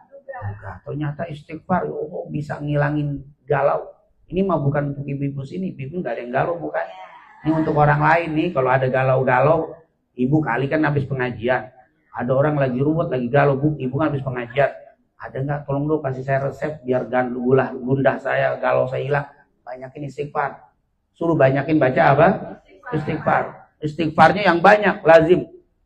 A: Ternyata istighfar bisa ngilangin galau. Ini mah bukan untuk ibu-ibu sini, ibu nggak ada yang galau bukan. Ini untuk orang lain nih, kalau ada galau-galau, ibu kali kan habis pengajian. Ada orang lagi ruwet, lagi galau, bu, ibu kan habis pengajian. Ada nggak? Tolong dong kasih saya resep biar gundah saya, galau saya hilang. Banyakin istighfar. Suruh banyakin baca apa? Istighfar. Istighfarnya yang banyak, lazim.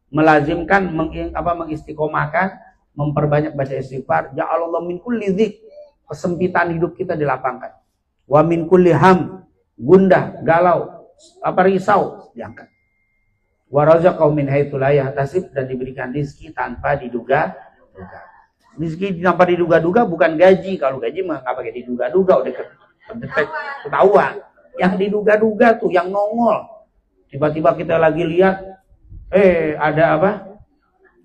A: Melazimkan, mengistiqomahkan, memperbanyak baca istighfar. Ja'alallahu min kulli dzik, kesempitan hidup kita dilapangkan. Wa min kulli ham, gundah, galau, risau, diangkat. Wa razaqahu min haitsu la yahtasib, dan diberikan rezeki tanpa diduga-duga. Rezeki tanpa diduga-duga bukan gaji. Kalau gaji mah enggak pakai diduga-duga, udah ketahuan. Yang diduga-duga tuh yang nongol. Tiba-tiba kita lagi lihat ada apa?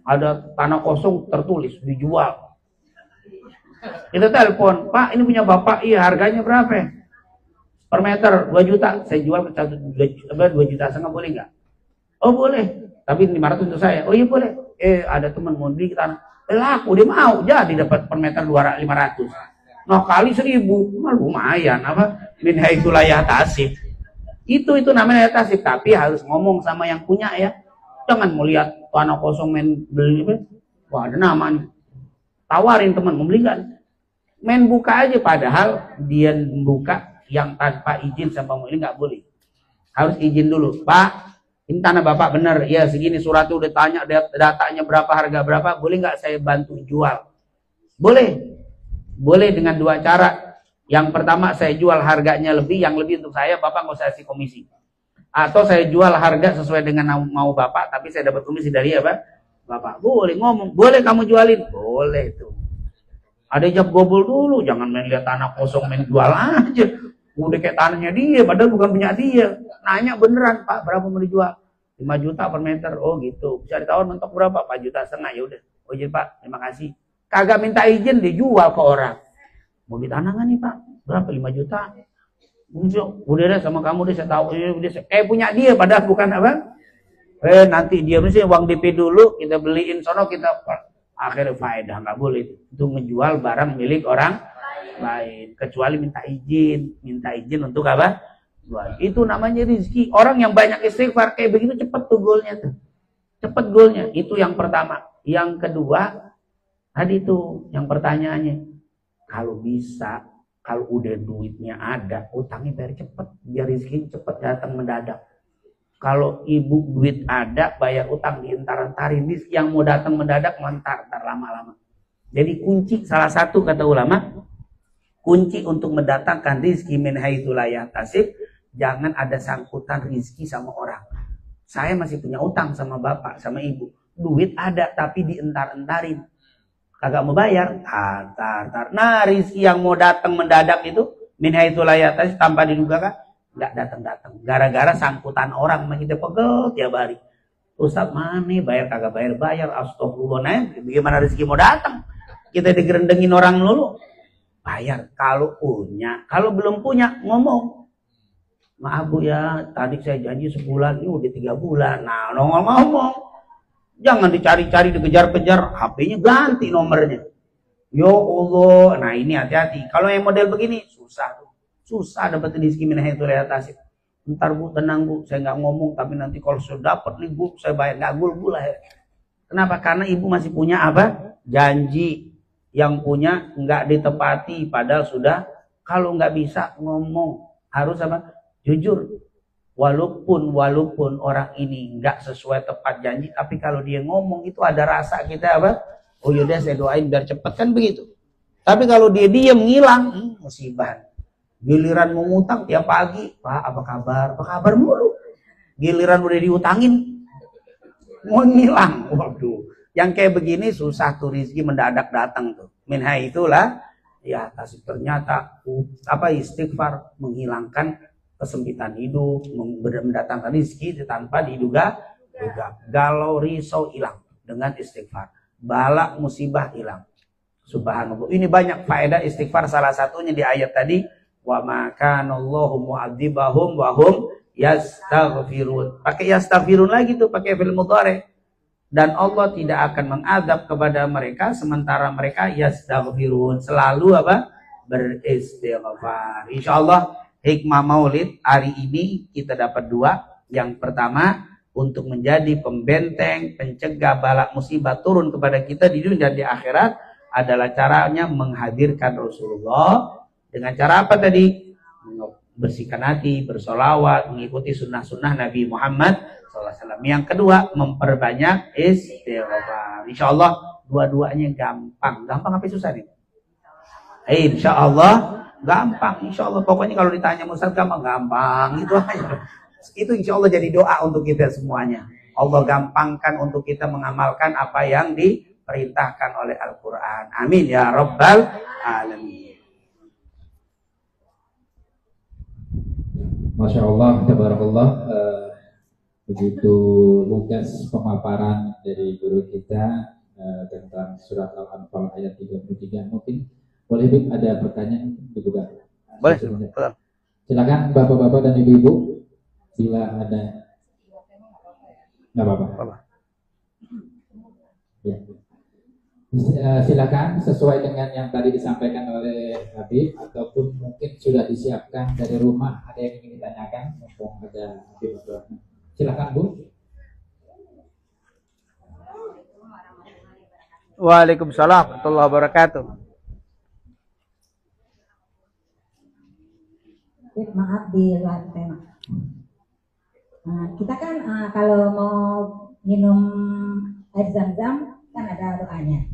A: Ada tanah kosong tertulis dijual. Kita telepon, Pak, ini punya Bapak, iya, harganya berapa? Per meter 2 juta. Saya jual ke 2 juta setengah, boleh nggak? Oh boleh, tapi 500 untuk saya. Oh iya boleh. Ada teman mau beli tanah. Laku, dia mau, jadi dapat per meter 500. Nah kali 1000, lumayan apa? Min haitsu la yahtasib. Itu namanya yahtasib, tapi harus ngomong sama yang punya ya. Jangan mau lihat tanah kosong main beli, wah ada nama nih. Tawarin teman, mau beli nggak? Main buka aja, padahal dia buka yang tanpa izin sama pemilik nggak boleh. Harus izin dulu. Pak, ini tanah Bapak bener, ya segini suratnya udah tanya datanya berapa, harga berapa, boleh nggak saya bantu jual? Boleh. Boleh dengan 2 cara. Yang pertama saya jual harganya lebih, yang lebih untuk saya, Bapak nggak usah kasih komisi. Atau saya jual harga sesuai dengan mau Bapak, tapi saya dapat komisi dari apa? Bapak. Boleh ngomong, boleh kamu jualin, boleh tuh. Ada ijab gobol dulu, jangan main lihat tanah kosong main jual aja. Udah kayak tanahnya dia, padahal bukan punya dia. Nanya beneran, Pak, berapa mau dijual? 5 juta per meter. Oh gitu. Bisa ditawar mentok berapa? 4,5 juta. Ya udah. Oh izin Pak, terima kasih. Kagak minta izin dijual ke orang. Mau di tanah nggak nih Pak? Berapa? 5 juta. Udah deh sama kamu deh, saya tahu. Punya dia, padahal bukan apa? Nanti dia mesti uang DP dulu, kita beliin sono, kita akhirnya faedah, nggak boleh itu menjual barang milik orang lain, kecuali minta izin untuk apa? Jual. Itu namanya rezeki. Orang yang banyak istighfar kayak begitu cepet tuh goalnya tuh. Cepet goalnya. Itu yang pertama. Yang kedua, tadi tuh yang pertanyaannya, kalau bisa, kalau udah duitnya ada, utangnya bayar cepet, biar rezeki cepet datang mendadak. Kalau ibu duit ada, bayar utang dientar-entarin, rezeki yang mau datang mendadak mentar lama-lama. Jadi kunci, salah satu kata ulama, kunci untuk mendatangkan rezeki min haitsu la yahtasib, jangan ada sangkutan rezeki sama orang. Saya masih punya utang sama bapak, sama ibu. Duit ada tapi dientar-entarin. Kagak mau bayar, tar. Nah, rezeki yang mau datang mendadak itu min haitsu la yahtasib, tanpa diduga kan enggak datang. Gara-gara sangkutan orang mah kita pegel tiap hari. Ustaz mana bayar kagak bayar, astagfirullah. Nah, bagaimana rezeki mau datang? Kita digerendengin orang dulu. Bayar kalau punya, kalau belum punya ngomong. Maaf Bu ya, tadi saya janji sebulan, ini udah 3 bulan. Nah, ngomong. Jangan dicari-cari, dikejar-kejar, HP-nya ganti nomornya. Ya Allah, nah ini hati-hati. Kalau yang model begini, susah dapat rezeki min haitsu la yahtasib. Ntar Bu, tenang Bu, saya nggak ngomong, tapi nanti kalau sudah dapat nih Bu, saya bayar, nggak gul-gul lah. Kenapa? Karena ibu masih punya apa? Janji yang punya nggak ditepati, padahal sudah. Kalau nggak bisa ngomong, harus apa? Jujur. Walaupun orang ini nggak sesuai tepat janji, tapi kalau dia ngomong itu ada rasa kita apa? Oh yaudah saya doain biar cepet, kan begitu. Tapi kalau dia diam ngilang, musibah. Giliran mau ngutang tiap pagi, Pak apa kabar? Apa kabar mulu. Giliran udah diutangin, mau ngilang. Waduh, yang kayak begini susah tuh rezeki mendadak datang tuh. Minha itulah ya, ternyata apa istighfar menghilangkan kesempitan hidup, mendatangkan rezeki tanpa diduga. Galau risau hilang dengan istighfar. Bala musibah hilang. Subhanallah. Ini banyak faedah istighfar, salah satunya di ayat tadi, wa ma kana Allahu mu'adzibahum wa hum yastaghfirun. Pakai yastaghfirun lagi tuh, pakai fi'il mudhari. Dan Allah tidak akan mengadab kepada mereka sementara mereka yastaghfirun, selalu apa? Beristighfar. Insyaallah hikmah Maulid hari ini kita dapat 2. Yang pertama, untuk menjadi pembenteng, pencegah bala musibah turun kepada kita di dunia dan di akhirat adalah caranya menghadirkan Rasulullah dengan cara apa tadi? Bersihkan hati, bersolawat, mengikuti sunnah-sunnah Nabi Muhammad SAW. Yang kedua, memperbanyak istighfar. Insya Allah dua-duanya gampang. Gampang apa susah nih? Insya Allah gampang. Insya Allah pokoknya kalau ditanya Ustaz gampang itu aja. Itu insya Allah jadi doa untuk kita semuanya. Allah gampangkan untuk kita mengamalkan apa yang diperintahkan oleh Al-Quran. Amin ya Rabbal Alamin.
B: Masya Allah, tabarakallah, begitu lugas pemaparan dari guru kita tentang surat Al-Anfal ayat 33. Mungkin boleh ada pertanyaan juga?
A: Boleh.
B: Silakan bapak-bapak dan ibu-ibu, bila ada. Nggak apa-apa. Ya. Silakan sesuai dengan yang tadi disampaikan oleh Habib, ataupun mungkin sudah disiapkan dari rumah, ada yang ingin ditanyakan, mumpung ada Habib. Silakan Bu.
A: Waalaikumsalam warahmatullahi wabarakatuh.
C: Maaf di luar tema. Kita kan kalau mau minum air zam-zam kan ada doanya.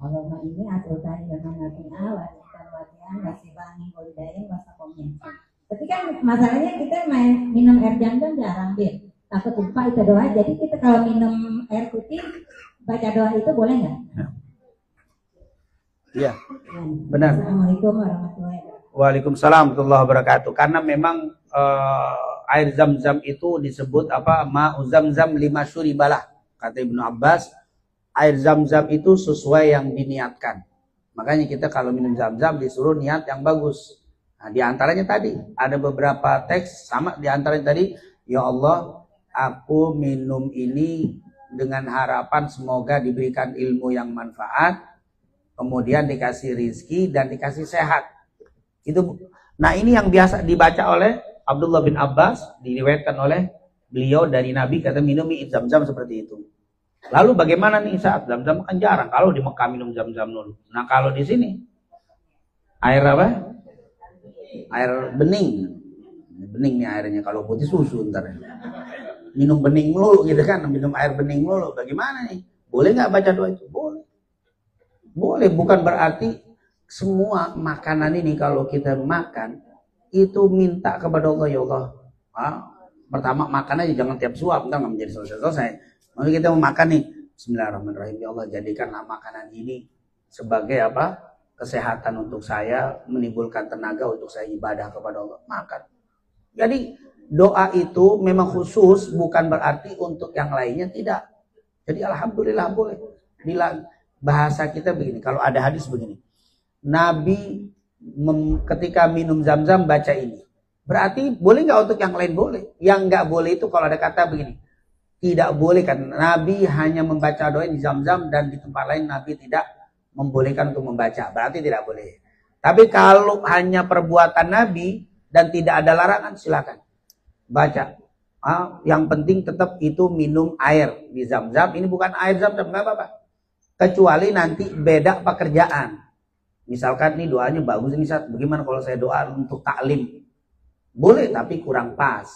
C: Allahumma ini asrutani dengan nabi'ah wasikan wasian wasibani walidain wasakomnya. Tapi kan masalahnya kita minum air zam-zam jarang Bir. Takut lupa itu doa. Jadi kita kalau minum air putih baca doa itu boleh nggak?
A: Iya. Benar.
C: Assalamualaikum warahmatullahi wabarakatuh.
A: Waalaikumsalam warahmatullahi wabarakatuh. Karena memang air zam-zam itu disebut apa? Ma'u zam-zam lima syuribalah. Kata Ibnu Abbas, air zam-zam itu sesuai yang diniatkan. Makanya kita kalau minum zam-zam disuruh niat yang bagus. Nah, di antaranya tadi ada beberapa teks sama di antaranya tadi, ya Allah, aku minum ini dengan harapan semoga diberikan ilmu yang manfaat, kemudian dikasih rizki dan dikasih sehat. Itu. Nah, ini yang biasa dibaca oleh Abdullah bin Abbas, diriwayatkan oleh beliau dari Nabi, kata minumi zam-zam seperti itu. Lalu bagaimana nih saat zam-zam kan jarang. Kalau di Mekah minum zam-zam dulu. Nah kalau di sini air apa? Air bening. Bening nih airnya. Kalau putih susu ntar. Minum bening mulu gitu kan. Minum air bening mulu. Bagaimana nih? Boleh nggak baca doa itu? Boleh. Boleh. Bukan berarti semua makanan ini kalau kita makan itu minta kepada Allah, ya Allah. Pertama makan aja jangan tiap suap. Ntar nggak menjadi selesai-selesai. Maka kita mau makan nih, bismillahirrahmanirrahim, ya Allah jadikanlah makanan ini sebagai apa? Kesehatan untuk saya, menimbulkan tenaga untuk saya ibadah kepada Allah. Makan. Jadi doa itu memang khusus, bukan berarti untuk yang lainnya tidak. Jadi alhamdulillah boleh. Bila bahasa kita begini, kalau ada hadis begini, Nabi ketika minum zam-zam baca ini. Berarti boleh nggak untuk yang lain? Boleh. Yang nggak boleh itu kalau ada kata begini. Tidak boleh kan, Nabi hanya membaca doa di zam-zam dan di tempat lain Nabi tidak membolehkan untuk membaca, berarti tidak boleh. Tapi kalau hanya perbuatan Nabi dan tidak ada larangan, silakan baca. Yang penting tetap itu minum air di Zam-Zam. Ini bukan air Zam-Zam, nggak apa-apa. Kecuali nanti beda pekerjaan. Misalkan nih doanya bagus ini Ustaz, bagaimana kalau saya doa untuk taklim? Boleh tapi kurang pas.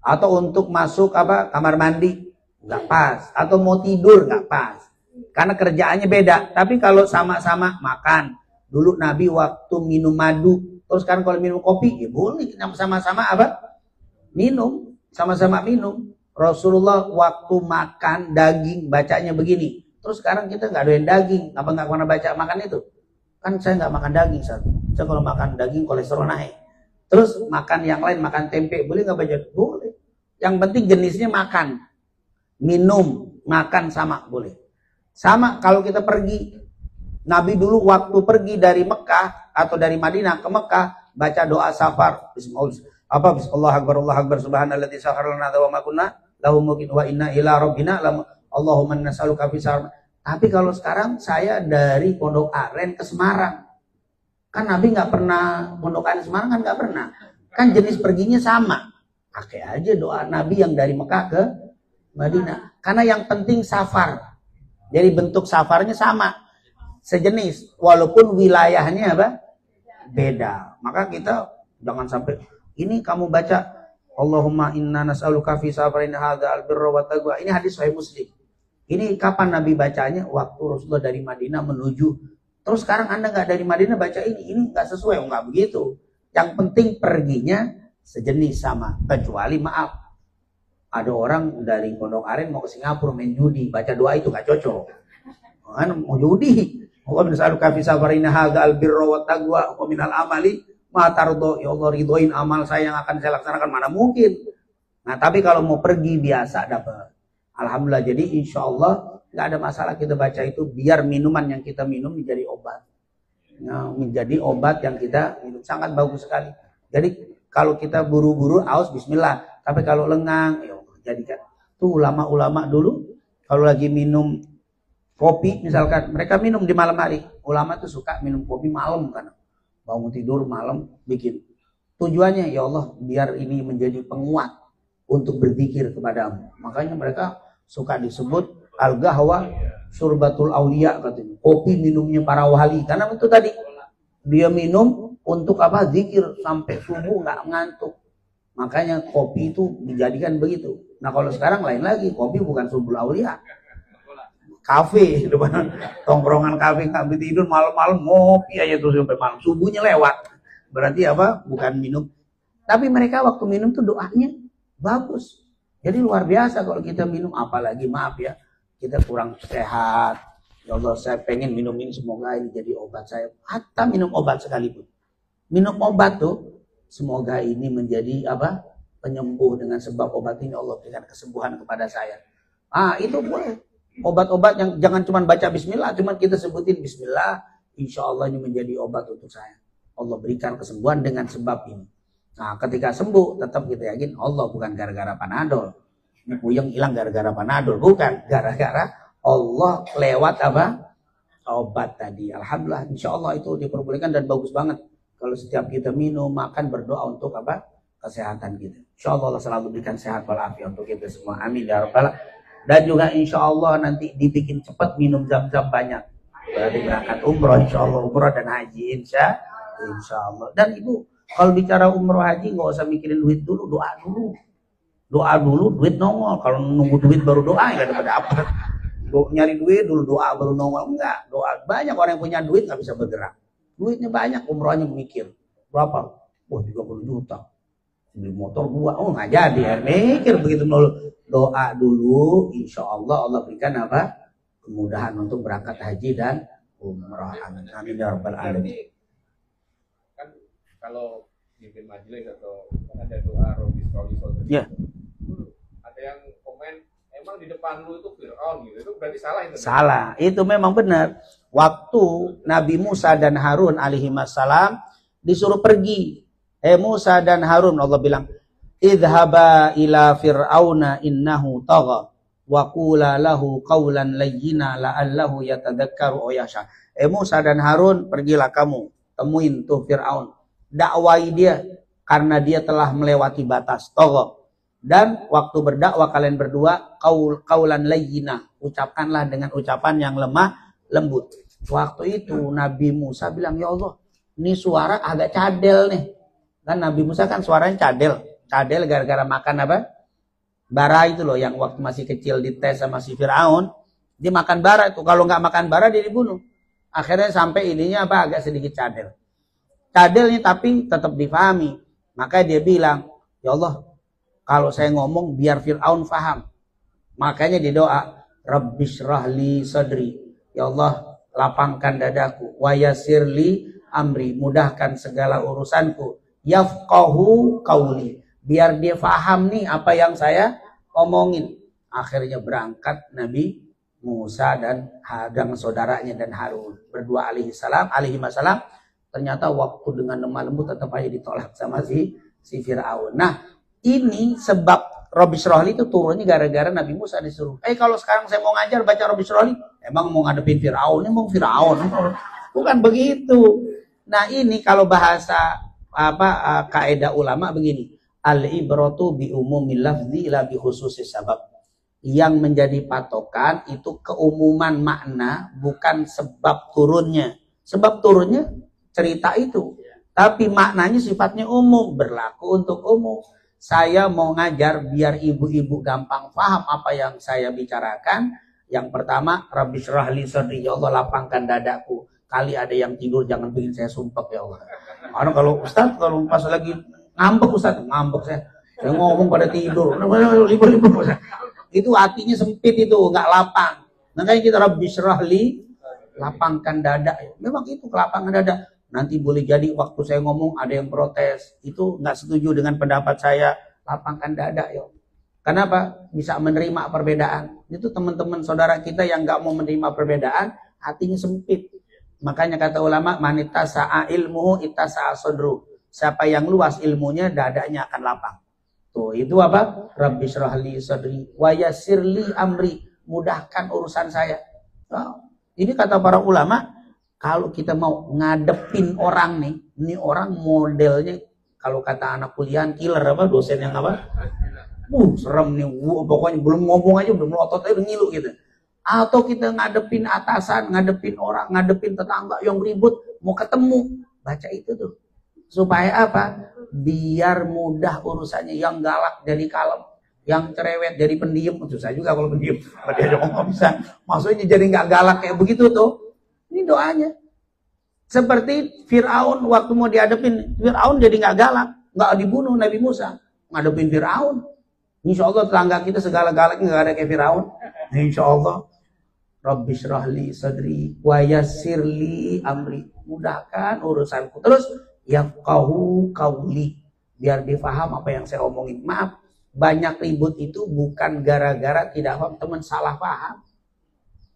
A: Atau untuk masuk kamar mandi nggak pas. Atau mau tidur nggak pas. Karena kerjaannya beda. Tapi kalau sama-sama makan. Dulu Nabi waktu minum madu, terus kan kalau minum kopi, ya boleh sama-sama minum, sama-sama minum. Rasulullah waktu makan daging bacanya begini. Terus sekarang kita nggak doyan daging, apa nggak pernah baca makan itu? Kan saya nggak makan daging, saya kalau makan daging kolesterol naik. Terus makan yang lain, makan tempe, boleh nggak baca? Boleh. Yang penting jenisnya makan, minum, makan sama boleh. Sama kalau kita pergi. Nabi dulu waktu pergi dari Mekah atau dari Madinah ke Mekah baca doa safar. Bismillah akbar subhanalladzi sakhkhara lana wa ma kunna lahu muqin wa inna ila rabbina Allahumma nas'aluka fi sar. Tapi kalau sekarang saya dari Pondok Aren ke Semarang. Kan Nabi nggak pernah Pondok Aren Semarang kan nggak pernah. Kan jenis perginya sama. Pakai aja doa Nabi yang dari Mekah ke Madinah. Karena yang penting safar. Jadi bentuk safarnya sama. Sejenis, walaupun wilayahnya beda. Maka kita jangan sampai ini kamu baca Allahumma inna nas'aluka fi safarin hadza albirra wa taqwa. Ini hadis Sahih Muslim. Ini kapan Nabi bacanya? Waktu Rasulullah dari Madinah menuju. Terus sekarang Anda nggak dari Madinah baca ini nggak sesuai, nggak begitu. Yang penting perginya sejenis sama. Kecuali maaf, ada orang dari Pondok Aren mau ke Singapura main judi, baca doa itu nggak cocok. Kan mau judi. Allah nas'aluka fi safarina hadza albirra wa taqwa wa minal amali ma tardo. Ya Allah ridhoin amal saya yang akan saya laksanakan, mana mungkin. Nah, tapi kalau mau pergi biasa dapat. Alhamdulillah. Jadi insya Allah nggak ada masalah kita baca itu biar minuman yang kita minum menjadi obat. Nah, menjadi obat yang kita minum sangat bagus sekali. Jadi kalau kita buru-buru aus bismillah. Tapi kalau lengang ya jadikan. Tuh ulama-ulama dulu kalau lagi minum kopi misalkan, mereka minum di malam hari. Ulama tuh suka minum kopi malam kan. Bangun tidur malam bikin. Tujuannya ya Allah biar ini menjadi penguat untuk berzikir kepadamu. Makanya mereka suka disebut al-gahwa surbatul aulia katanya. Kopi minumnya para wali. Karena itu tadi dia minum untuk zikir sampai subuh nggak ngantuk. Makanya kopi itu dijadikan begitu. Nah kalau sekarang lain lagi, kopi bukan surbul aulia. Kafe, tongkrongan kafe tidur malam-malam ngopi aja terus sampai malam, subuhnya lewat. Berarti bukan minum. Tapi mereka waktu minum tuh doanya bagus. Jadi luar biasa kalau kita minum, apalagi maaf ya, kita kurang sehat. Ya Allah, saya pengen minum ini, semoga ini jadi obat saya. Hatta minum obat sekalipun. Minum obat tuh semoga ini menjadi penyembuh, dengan sebab obat ini Allah berikan kesembuhan kepada saya. Itu boleh. Obat-obat yang jangan cuma baca bismillah, cuma kita sebutin bismillah, insya Allah ini menjadi obat untuk saya. Allah berikan kesembuhan dengan sebab ini. Nah, ketika sembuh, tetap kita yakin Allah bukan gara-gara Panadol. Ini puyeng hilang gara-gara Panadol, bukan. Gara-gara Allah lewat obat tadi. Alhamdulillah, insya Allah itu diperbolehkan dan bagus banget. Kalau setiap kita minum, makan, berdoa untuk kesehatan kita. Insya Allah selalu berikan sehat walafiat untuk kita semua. Amin ya rabbal alamin. Dan juga insya Allah nanti dibikin cepat minum Zam-Zam banyak. Berarti berangkat umroh insya Allah, umroh dan haji insya Allah. Dan ibu kalau bicara umroh haji nggak usah mikirin duit dulu, doa dulu. Doa dulu, duit nongol. Kalau nunggu duit baru doa ya nggak dapat. Nyari duit dulu, doa baru nongol. Enggak, doa. Banyak orang yang punya duit nggak bisa bergerak. Duitnya banyak, umrohnya mikir. Berapa? 30 juta. Beli motor 2, nggak jadi ya. Mikir begitu dulu. Doa dulu, insya Allah Allah berikan kemudahan untuk berangkat haji dan umrah. Amin ya rabbal alamin.
D: Kan kalau pimpin majelis atau ada doa Robis
A: ya.
D: Ada yang komen emang di depan lu itu Fir'aun gitu, itu berarti salah itu?
A: Salah, itu memang benar. Waktu Nabi Musa dan Harun alaihi wassalam disuruh pergi, Musa dan Harun, Allah bilang idhaba ila fir'auna innahu tagha wa qula lahu qawlan layyina la'allahu yatadakkaru aw yakhsha. Musa dan Harun, pergilah kamu temuin tuh Fir'aun, dakwai dia karena dia telah melewati batas. Tagha, Dan waktu berdakwah kalian berdua qaulan layyina, ucapkanlah dengan ucapan yang lemah lembut. Waktu itu Nabi Musa bilang, ya Allah, ini suara agak cadel nih. Kan Nabi Musa kan suaranya cadel. Cadel gara-gara makan apa? Bara itu loh, yang waktu masih kecil dites sama si Fir'aun. Dia makan bara itu. Kalau nggak makan bara dia dibunuh. Akhirnya sampai ininya apa? Agak sedikit cadel. Cadelnya tapi tetap difahami. Makanya dia bilang, ya Allah, kalau saya ngomong biar Fir'aun faham. Makanya dia doa, Rabbishrahli sadri. Ya Allah, lapangkan dadaku. Wa yassirli amri. Mudahkan segala urusanku. Yafqahu qauli. Biar dia faham nih apa yang saya omongin. Akhirnya berangkat Nabi Musa dan saudaranya dan Harun. Berdua alaihi wasallam. Ternyata waktu dengan lemah lembut tetap aja ditolak sama si Fir'aun. Nah, ini sebab Rabbi Syrahli itu turunnya gara-gara Nabi Musa disuruh. Kalau sekarang saya mau ngajar baca Rabbi Syrahli, emang mau ngadepin Fir'aun, emang Fir'aun. Bukan begitu. Nah, ini kalau bahasa kaidah ulama begini. Al-ibratu bi umumil lafzi la bi khususis sabab. Yang menjadi patokan itu keumuman makna, bukan sebab turunnya. Sebab turunnya cerita itu. Tapi maknanya sifatnya umum, berlaku untuk umum. Saya mau ngajar biar ibu-ibu gampang paham apa yang saya bicarakan. Yang pertama, Rabbi syrahli sadri, ya Allah lapangkan dadaku. Kali ada yang tidur jangan bikin saya sumpah ya Allah. Karena kalau Ustaz, kalau pas lagi ngambek Ustaz, ngambek saya ngomong pada tidur. Libur-libur Ustaz. Itu hatinya sempit itu, nggak lapang. Makanya kita Rabbi syrahli, lapangkan dada. Memang itu kelapangan dada. Nanti boleh jadi waktu saya ngomong ada yang protes. Itu nggak setuju dengan pendapat saya. Lapangkan dada ya. Kenapa? Bisa menerima perbedaan. Itu teman-teman saudara kita yang nggak mau menerima perbedaan, hatinya sempit. Makanya kata ulama, manita sa'a ilmuhu ittasa'a sadru. Siapa yang luas ilmunya, dadanya akan lapang. Tuh, itu apa? Rabbi syrahli sadri wa yassirli amri. Mudahkan urusan saya. Nah, ini kata para ulama, kalau kita mau ngadepin orang nih, ini orang modelnya kalau kata anak kuliah killer apa, dosen yang apa? Serem nih, pokoknya belum ngomong aja udah melotot aja udah ngilu gitu. Atau kita ngadepin atasan, ngadepin orang, ngadepin tetangga yang ribut, mau ketemu, baca itu tuh. Supaya apa? Biar mudah urusannya, yang galak jadi kalem, yang cerewet jadi pendiam. Susah juga kalau pendiam, dia ngomong bisa. Maksudnya jadi nggak galak kayak begitu tuh. Ini doanya. Seperti Fir'aun waktu mau dihadapin, Fir'aun jadi nggak galak, nggak dibunuh Nabi Musa, ngadepin Fir'aun. Insya Allah tetangga kita segala galaknya nggak ada kayak Fir'aun. Insya Allah. Rabbi syrahli sadri wa yassirli amri. Mudahkan urusanku. Terus yafqahu qauli. Biar difaham apa yang saya omongin. Maaf, banyak ribut itu bukan gara-gara tidak paham, teman salah paham.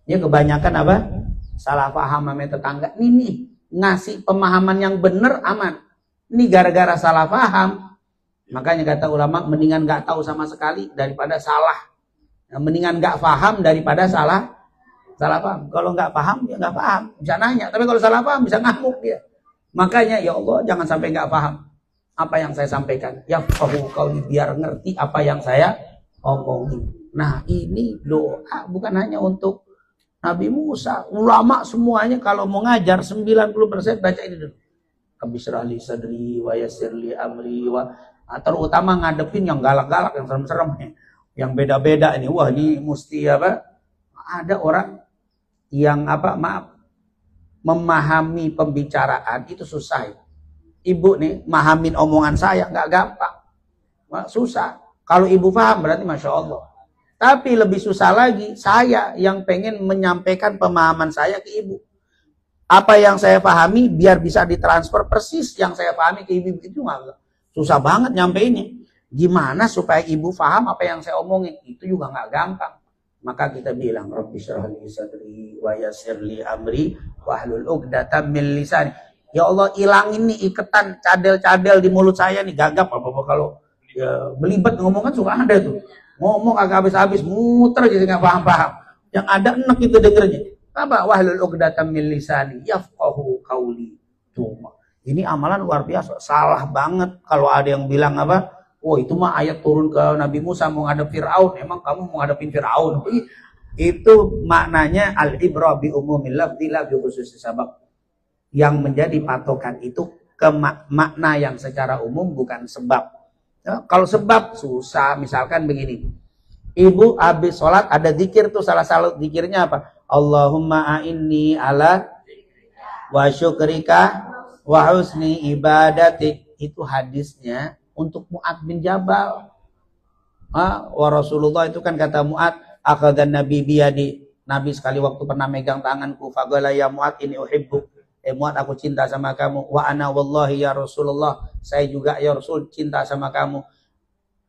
A: Ya kebanyakan apa? Salah paham sama tetangga. Ini ngasih pemahaman yang benar aman. Ini gara-gara salah paham. Makanya kata ulama, mendingan nggak tahu sama sekali daripada salah. Mendingan nggak paham daripada salah paham. Kalau nggak paham ya nggak paham, bisa nanya. Tapi kalau salah paham bisa ngamuk dia. Makanya ya Allah jangan sampai nggak paham apa yang saya sampaikan. Ya kau biar ngerti apa yang saya omongin. Nah ini doa bukan hanya untuk Nabi Musa, ulama semuanya kalau mau ngajar 90% baca ini dulu. Rabbi syrahli sadri wa yassirli amri wa, terutama ngadepin yang galak-galak, yang serem-serem, yang beda-beda ini. Wah, ini mesti apa? Ada orang yang memahami pembicaraan itu susah. Ibu nih mahamin omongan saya nggak gampang, susah. Kalau ibu paham berarti masya Allah. Tapi lebih susah lagi, saya yang pengen menyampaikan pemahaman saya ke ibu. Apa yang saya pahami biar bisa ditransfer persis yang saya pahami ke ibu. Itu nggak susah banget nyampeinnya. Gimana supaya ibu paham apa yang saya omongin? Itu juga nggak gampang. Maka kita bilang, Rabbi syrahli sadri wa yassirli amri wahlul 'uqdatam min lisani. Ya Allah, ilangin nih iketan cadel-cadel di mulut saya nih, gagap apa-apa kalau ya, belibet ngomong kan suka ada tuh. Ngomong agak habis-habis, muter jadi nggak paham-paham. Yang ada enak itu dengernya. Apa? Wahlul 'uqdatam min lisani yafqahu qauli. Cuma ini amalan luar biasa. Salah banget kalau ada yang bilang apa? Oh itu mah ayat turun ke Nabi Musa mau ngadep Fir'aun. Emang kamu mau ngadepin Fir'aun? Itu maknanya al-ibrah bi umumil lafzi la bi khususis sabab. Yang menjadi patokan itu ke makna yang secara umum bukan sebab. Ya, kalau sebab susah, misalkan begini. Ibu habis sholat ada zikir tuh, salah satu zikirnya apa? Allahumma a'inni ala wa syukrika wa husni ibadatik. Itu hadisnya untuk Mu'ad bin Jabal. Wa Rasulullah itu kan kata Mu'ad, akhadhan nabi biyadi. Nabi sekali waktu pernah megang tanganku, faqala ya Mu'ad ini uhibbu. Mu'ad aku cinta sama kamu. Wa ana wallahi ya Rasulullah, saya juga ya Rasul cinta sama kamu.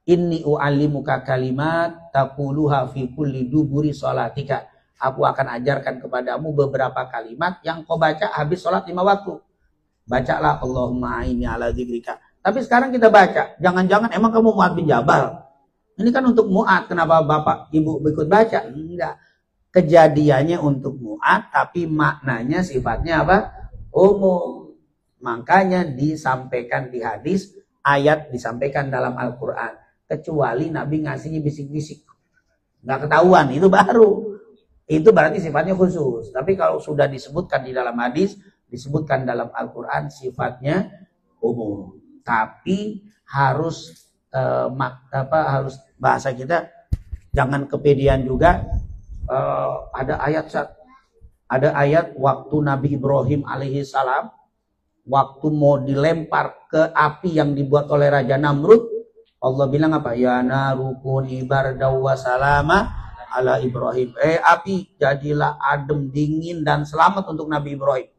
A: Inni u'allimuka kalimat taquluha fi kulli duburi sholatika. Aku akan ajarkan kepadamu beberapa kalimat yang kau baca habis sholat 5 waktu. Bacalah Allahumma a'inni ala dzikrika. Tapi sekarang kita baca, jangan-jangan emang kamu Mu'ad bin Jabal. Ini kan untuk Mu'ad, kenapa bapak ibu ikut baca? Enggak. Kejadiannya untuk Mu'ad, tapi maknanya sifatnya apa? Umum. Makanya disampaikan di hadis, ayat disampaikan dalam Al-Quran. Kecuali Nabi ngasihnya bisik-bisik. Nggak ketahuan, itu baru. Itu berarti sifatnya khusus. Tapi kalau sudah disebutkan di dalam hadis, disebutkan dalam Al-Quran, sifatnya umum. Tapi harus harus bahasa kita jangan kepedean juga. Ada ayat waktu Nabi Ibrahim alaihi salam waktu mau dilempar ke api yang dibuat oleh Raja Namrud, Allah bilang apa? Ya narukuni bardaw wa salama ala Ibrahim. Api jadilah adem, dingin dan selamat untuk Nabi Ibrahim.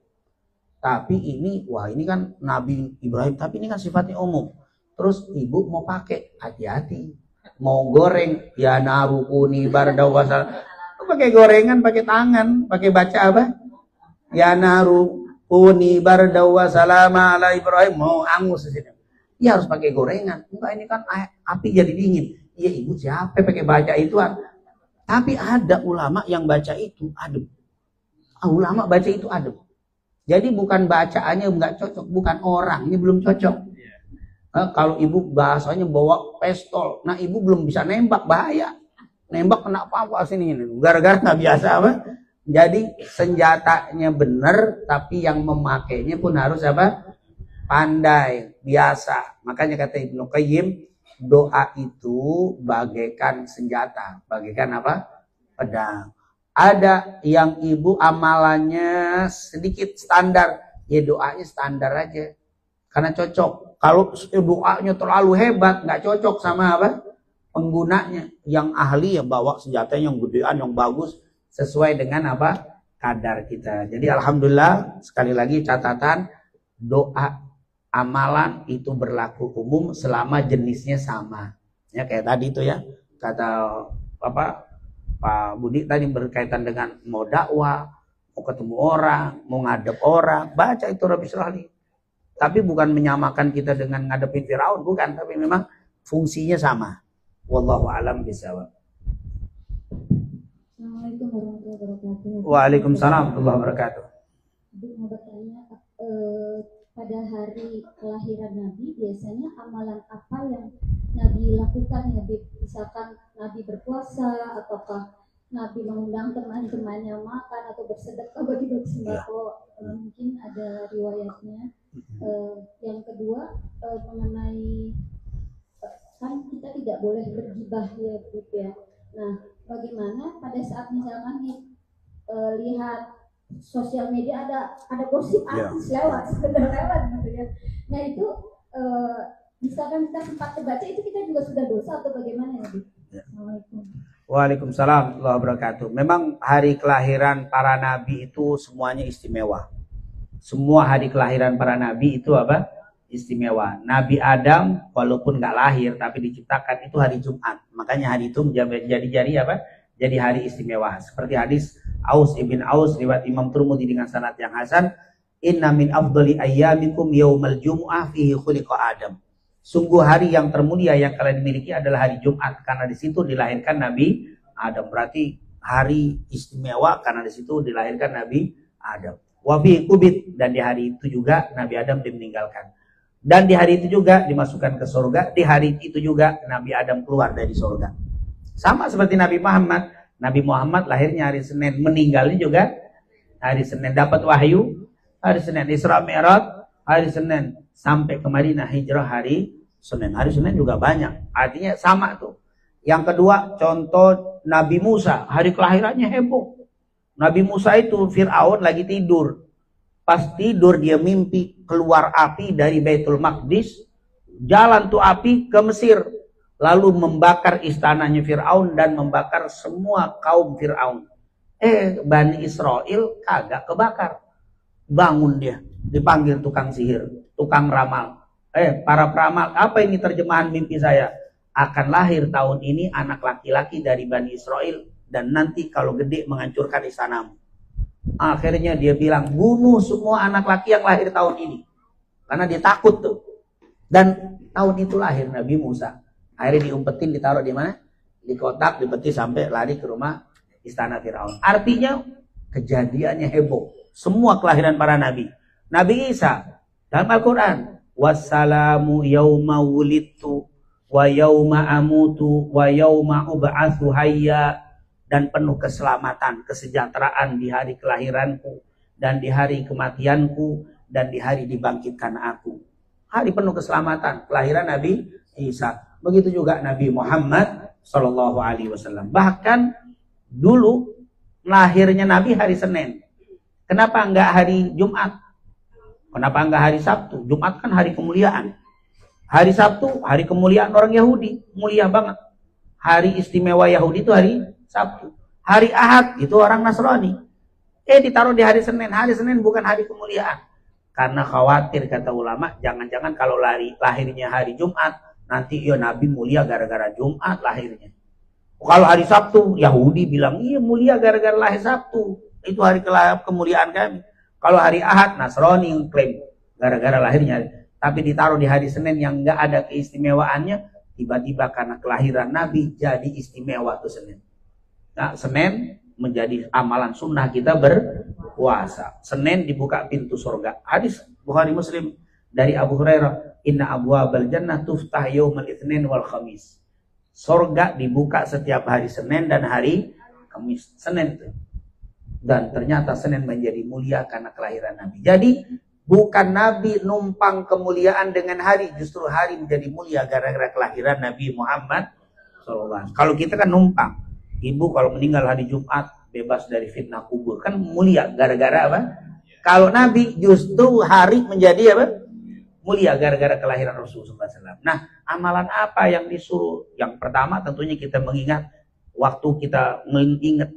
A: Tapi ini kan Nabi Ibrahim, tapi ini kan sifatnya umum. Terus ibu mau pakai, hati-hati. Mau goreng, ya narukuni bardaw wa salama. Pakai gorengan, pakai tangan, pakai baca apa? Ya narukuni bardaw wa salama ala Ibrahim. Mau angus di sini. Ya harus pakai gorengan. Enggak, ini kan api jadi dingin. Iya ibu siapa pakai baca itu? Tapi ada ulama yang baca itu adem. Ulama baca itu adem. Jadi bukan bacaannya nggak cocok, bukan orangnya belum cocok. Kalau ibu bahasanya bawa pistol, nah ibu belum bisa nembak, bahaya. Nembak kena apa sini ini. Gara-gara nggak biasa apa? Jadi senjatanya benar, tapi yang memakainya pun harus apa? Pandai, biasa. Makanya kata Ibnu Qayyim, doa itu bagaikan senjata, bagaikan apa? Pedang. Ada yang ibu amalannya sedikit standar, ya doanya standar aja. Karena cocok. Kalau doanya terlalu hebat, nggak cocok sama apa? Penggunanya. Yang ahli ya bawa senjata yang gedean, yang bagus, sesuai dengan apa? Kadar kita. Jadi alhamdulillah, sekali lagi catatan, doa amalan itu berlaku umum selama jenisnya sama. Ya kayak tadi itu ya, kata Pak Budi tadi berkaitan dengan mau dakwah, mau ketemu orang, mau ngadep orang, baca itu Rabbi Syrahli. Tapi bukan menyamakan kita dengan ngadepin Firaun, bukan, tapi memang fungsinya sama. Wallahu a'lam bishawab.
C: Assalamualaikum warahmatullahi wabarakatuh.
A: Waalaikumsalam warahmatullahi wabarakatuh.
C: Mau bertanya, pada hari kelahiran Nabi biasanya amalan apa yang Nabi lakukan ya? Misalkan Nabi berpuasa, ataukah Nabi mengundang teman-temannya makan atau bersedekah bagi-bagi sembako? Mungkin ada riwayatnya. Yang kedua mengenai kan kita tidak boleh bergibah ya, gitu ya. Nah, bagaimana pada saat misalkan lihat sosial media ada gosip artis lewat gitu ya. Nah itu misalkan kita sempat terbaca itu kita juga sudah dosa atau bagaimana ya? Assalamualaikum.
A: Waalaikumsalam warahmatullahi wabarakatuh. Memang hari kelahiran para nabi itu semuanya istimewa. Semua hari kelahiran para nabi itu apa? Istimewa. Nabi Adam walaupun nggak lahir tapi diciptakan itu hari Jumat. Makanya hari itu jadi apa? Jadi hari istimewa. Seperti hadis Aus ibn Aus riwayat Imam Tirmidzi dengan sanad yang hasan, inna min afdali ayyamikum yaumal jumu'ah fihi khuliqa Adam. Sungguh hari yang termulia yang kalian miliki adalah hari Jumat karena di situ dilahirkan Nabi Adam. Berarti hari istimewa karena di situ dilahirkan Nabi Adam. Wa fi qubit, dan di hari itu juga Nabi Adam dimeninggalkan. Dan di hari itu juga dimasukkan ke surga. Di hari itu juga Nabi Adam keluar dari surga. Sama seperti Nabi Muhammad. Nabi Muhammad lahirnya hari Senin, meninggalnya juga hari Senin. Dapat wahyu hari Senin. Isra Mi'raj hari Senin. Sampai ke Madinah hijrah hari Senin. Hari Senin juga banyak. Artinya sama tuh. Yang kedua, contoh Nabi Musa. Hari kelahirannya heboh. Nabi Musa itu Fir'aun lagi tidur. Pas tidur dia mimpi keluar api dari Baitul Maqdis. Jalan tuh api ke Mesir. Lalu membakar istananya Fir'aun dan membakar semua kaum Fir'aun. Bani Israel kagak kebakar. Bangun dia. Dipanggil tukang sihir, tukang ramal. Para peramal, apa ini terjemahan mimpi saya? Akan lahir tahun ini anak laki-laki dari Bani Israel. Dan nanti kalau gede menghancurkan istanamu. Akhirnya dia bilang, bunuh semua anak laki yang lahir tahun ini. Karena dia takut tuh. Dan tahun itu lahir Nabi Musa. Akhirnya diumpetin, ditaruh di mana? Di kotak, dipeti sampai lari ke rumah istana Firaun. Artinya kejadiannya heboh. Semua kelahiran para nabi. Nabi Isa dalam Al-Quran. Wassalamu yawma wulidtu wa yawma amutu wa yawma ub'atsu hayya. Dan penuh keselamatan, kesejahteraan di hari kelahiranku, dan di hari kematianku, dan di hari dibangkitkan aku. Hari penuh keselamatan, kelahiran Nabi Isa. Begitu juga Nabi Muhammad SAW. Bahkan dulu lahirnya Nabi hari Senin. Kenapa enggak hari Jumat? Kenapa enggak hari Sabtu? Jumat kan hari kemuliaan. Hari Sabtu, hari kemuliaan orang Yahudi. Mulia banget. Hari istimewa Yahudi itu hari Sabtu. Hari Ahad itu orang Nasrani. Ditaruh di hari Senin. Hari Senin bukan hari kemuliaan. Karena khawatir kata ulama, jangan-jangan kalau lahirnya hari Jumat, nanti ya Nabi mulia gara-gara Jumat lahirnya. Kalau hari Sabtu, Yahudi bilang, iya mulia gara-gara lahir Sabtu. Itu hari kemuliaan kami. Kalau hari Ahad, Nasrani yang klaim gara-gara lahirnya. Tapi ditaruh di hari Senin yang nggak ada keistimewaannya, tiba-tiba karena kelahiran Nabi jadi istimewa tuh Senin. Nah, Senin menjadi amalan sunnah kita berpuasa. Senin dibuka pintu surga. Hadis Bukhari Muslim dari Abu Hurairah, inna abwabal jannah tuftah yaumal itsnin wal khamis. Surga dibuka setiap hari Senin dan hari Kamis. Senin. Dan ternyata Senin menjadi mulia karena kelahiran Nabi. Jadi bukan Nabi numpang kemuliaan dengan hari, justru hari menjadi mulia gara-gara kelahiran Nabi Muhammad SAW. Kalau kita kan numpang. Ibu kalau meninggal hari Jumat bebas dari fitnah kubur, kan mulia gara-gara apa? Kalau Nabi justru hari menjadi apa? Mulia gara-gara kelahiran Rasulullah SAW. Nah, amalan apa yang disuruh? Yang pertama tentunya kita mengingat waktu kita mengingat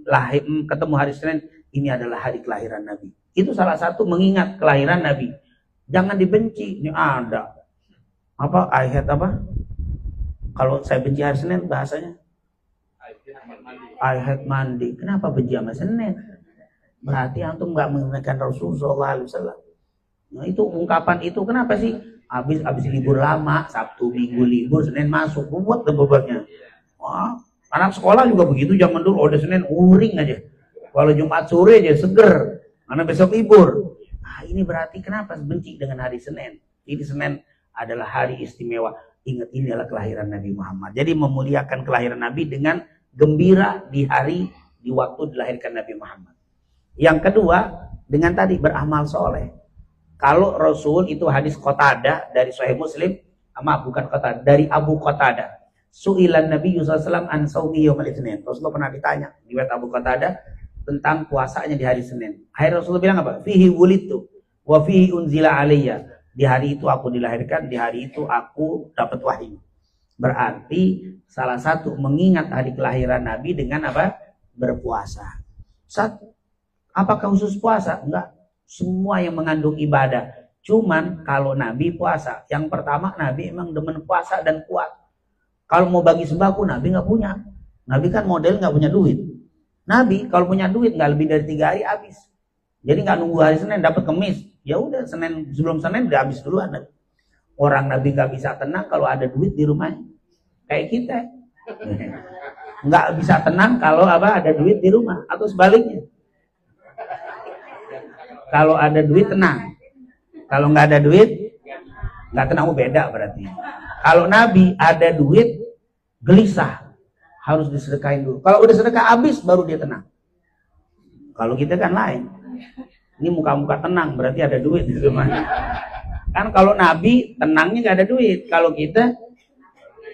A: ketemu hari Senin, ini adalah hari kelahiran Nabi. Itu salah satu mengingat kelahiran Nabi. Jangan dibenci. Ini ada apa ayat apa? Kalau saya benci hari Senin bahasanya I hate mandi. Kenapa benci sama Senin? Berarti antum nggak mengenalkan Rasulullah SAW. Nah itu ungkapan itu kenapa sih? Habis libur lama, Sabtu Minggu libur, Senin masuk, buat bebernya. Wah, anak sekolah juga begitu zaman dulu. Udah Senin uring aja. Kalau Jumat sore aja seger. Karena besok libur. Nah ini berarti kenapa benci dengan hari Senin? Ini Senin adalah hari istimewa. Ingat ini adalah kelahiran Nabi Muhammad. Jadi memuliakan kelahiran Nabi dengan gembira di waktu dilahirkan Nabi Muhammad. Yang kedua, dengan tadi beramal soleh. Kalau Rasul itu hadis Qatadah dari Sahih Muslim, bukan Qatadah, dari Abu Qatadah. Su'ilan Nabi SAW an saumi yaumal itsnin. Rasulullah pernah ditanya di riwayat Abu Qatadah tentang puasanya di hari Senin. Akhirnya Rasulullah bilang apa? Fihi wulidtu wa fihi unzila alayya. Di hari itu aku dilahirkan, di hari itu aku dapat wahyu. Berarti salah satu mengingat hari kelahiran Nabi dengan apa? Berpuasa. Satu. Apakah khusus puasa? Enggak. Semua yang mengandung ibadah. Cuman kalau Nabi puasa, yang pertama Nabi emang demen puasa dan kuat. Kalau mau bagi sembako Nabi nggak punya. Nabi kan model nggak punya duit. Nabi kalau punya duit nggak lebih dari 3 hari habis. Jadi nggak nunggu hari Senin dapat Kemis. Ya udah sebelum Senin udah habis duluan. Orang Nabi nggak bisa tenang kalau ada duit di rumahnya. Kayak kita. Nggak bisa tenang kalau ada duit di rumah. Atau sebaliknya. Kalau ada duit tenang. Kalau nggak ada duit Nggak tenang, beda berarti. Kalau Nabi ada duit, gelisah, harus disedekahin dulu. Kalau udah sedekah habis, baru dia tenang. Kalau kita kan lain. Ini muka-muka tenang, berarti ada duit di rumahnya. Kan kalau Nabi tenangnya nggak ada duit. Kalau kita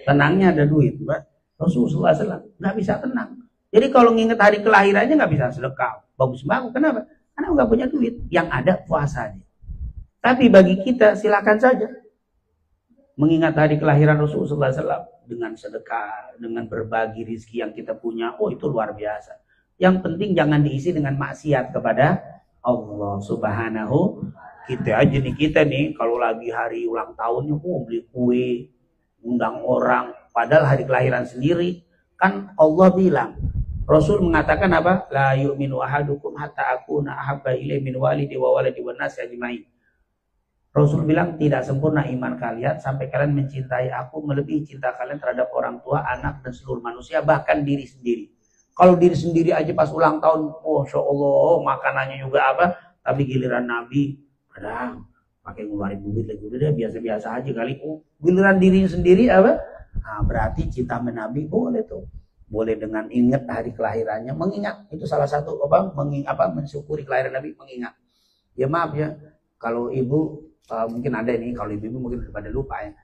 A: tenangnya ada duit. Rasulullah SAW nggak bisa tenang. Jadi kalau nginget hari kelahirannya nggak bisa sedekah. Bagus banget. Kenapa? Karena nggak punya duit. Yang ada puasanya. Tapi bagi kita silakan saja mengingat hari kelahiran Rasulullah SAW dengan sedekah, dengan berbagi rizki yang kita punya. Oh, itu luar biasa. Yang penting jangan diisi dengan maksiat kepada Allah Subhanahu. Kita aja nih, kita nih kalau lagi hari ulang tahunnya beli kue, undang orang, padahal hari kelahiran sendiri. Kan Allah bilang, Rasul mengatakan apa? La yu'minu ahadukum hatta akuna ahabba ilaihi min walidi wa waladi wan nasi ajmain. Rasul bilang tidak sempurna iman kalian sampai kalian mencintai aku melebihi cinta kalian terhadap orang tua, anak dan seluruh manusia, bahkan diri sendiri. Kalau diri sendiri aja pas ulang tahun, oh Masya Allah, makanannya juga apa? Tapi giliran Nabi, kadang pakai ngeluarin duit lagi, udah deh biasa-biasa aja kali. Oh, giliran dirinya sendiri apa? Nah, berarti cinta Nabi boleh tuh. Boleh dengan ingat hari kelahirannya, mengingat itu salah satu mensyukuri kelahiran Nabi, mengingat. Ya maaf ya, kalau ibu mungkin ada nih, kalau ibu mungkin pada lupa ya.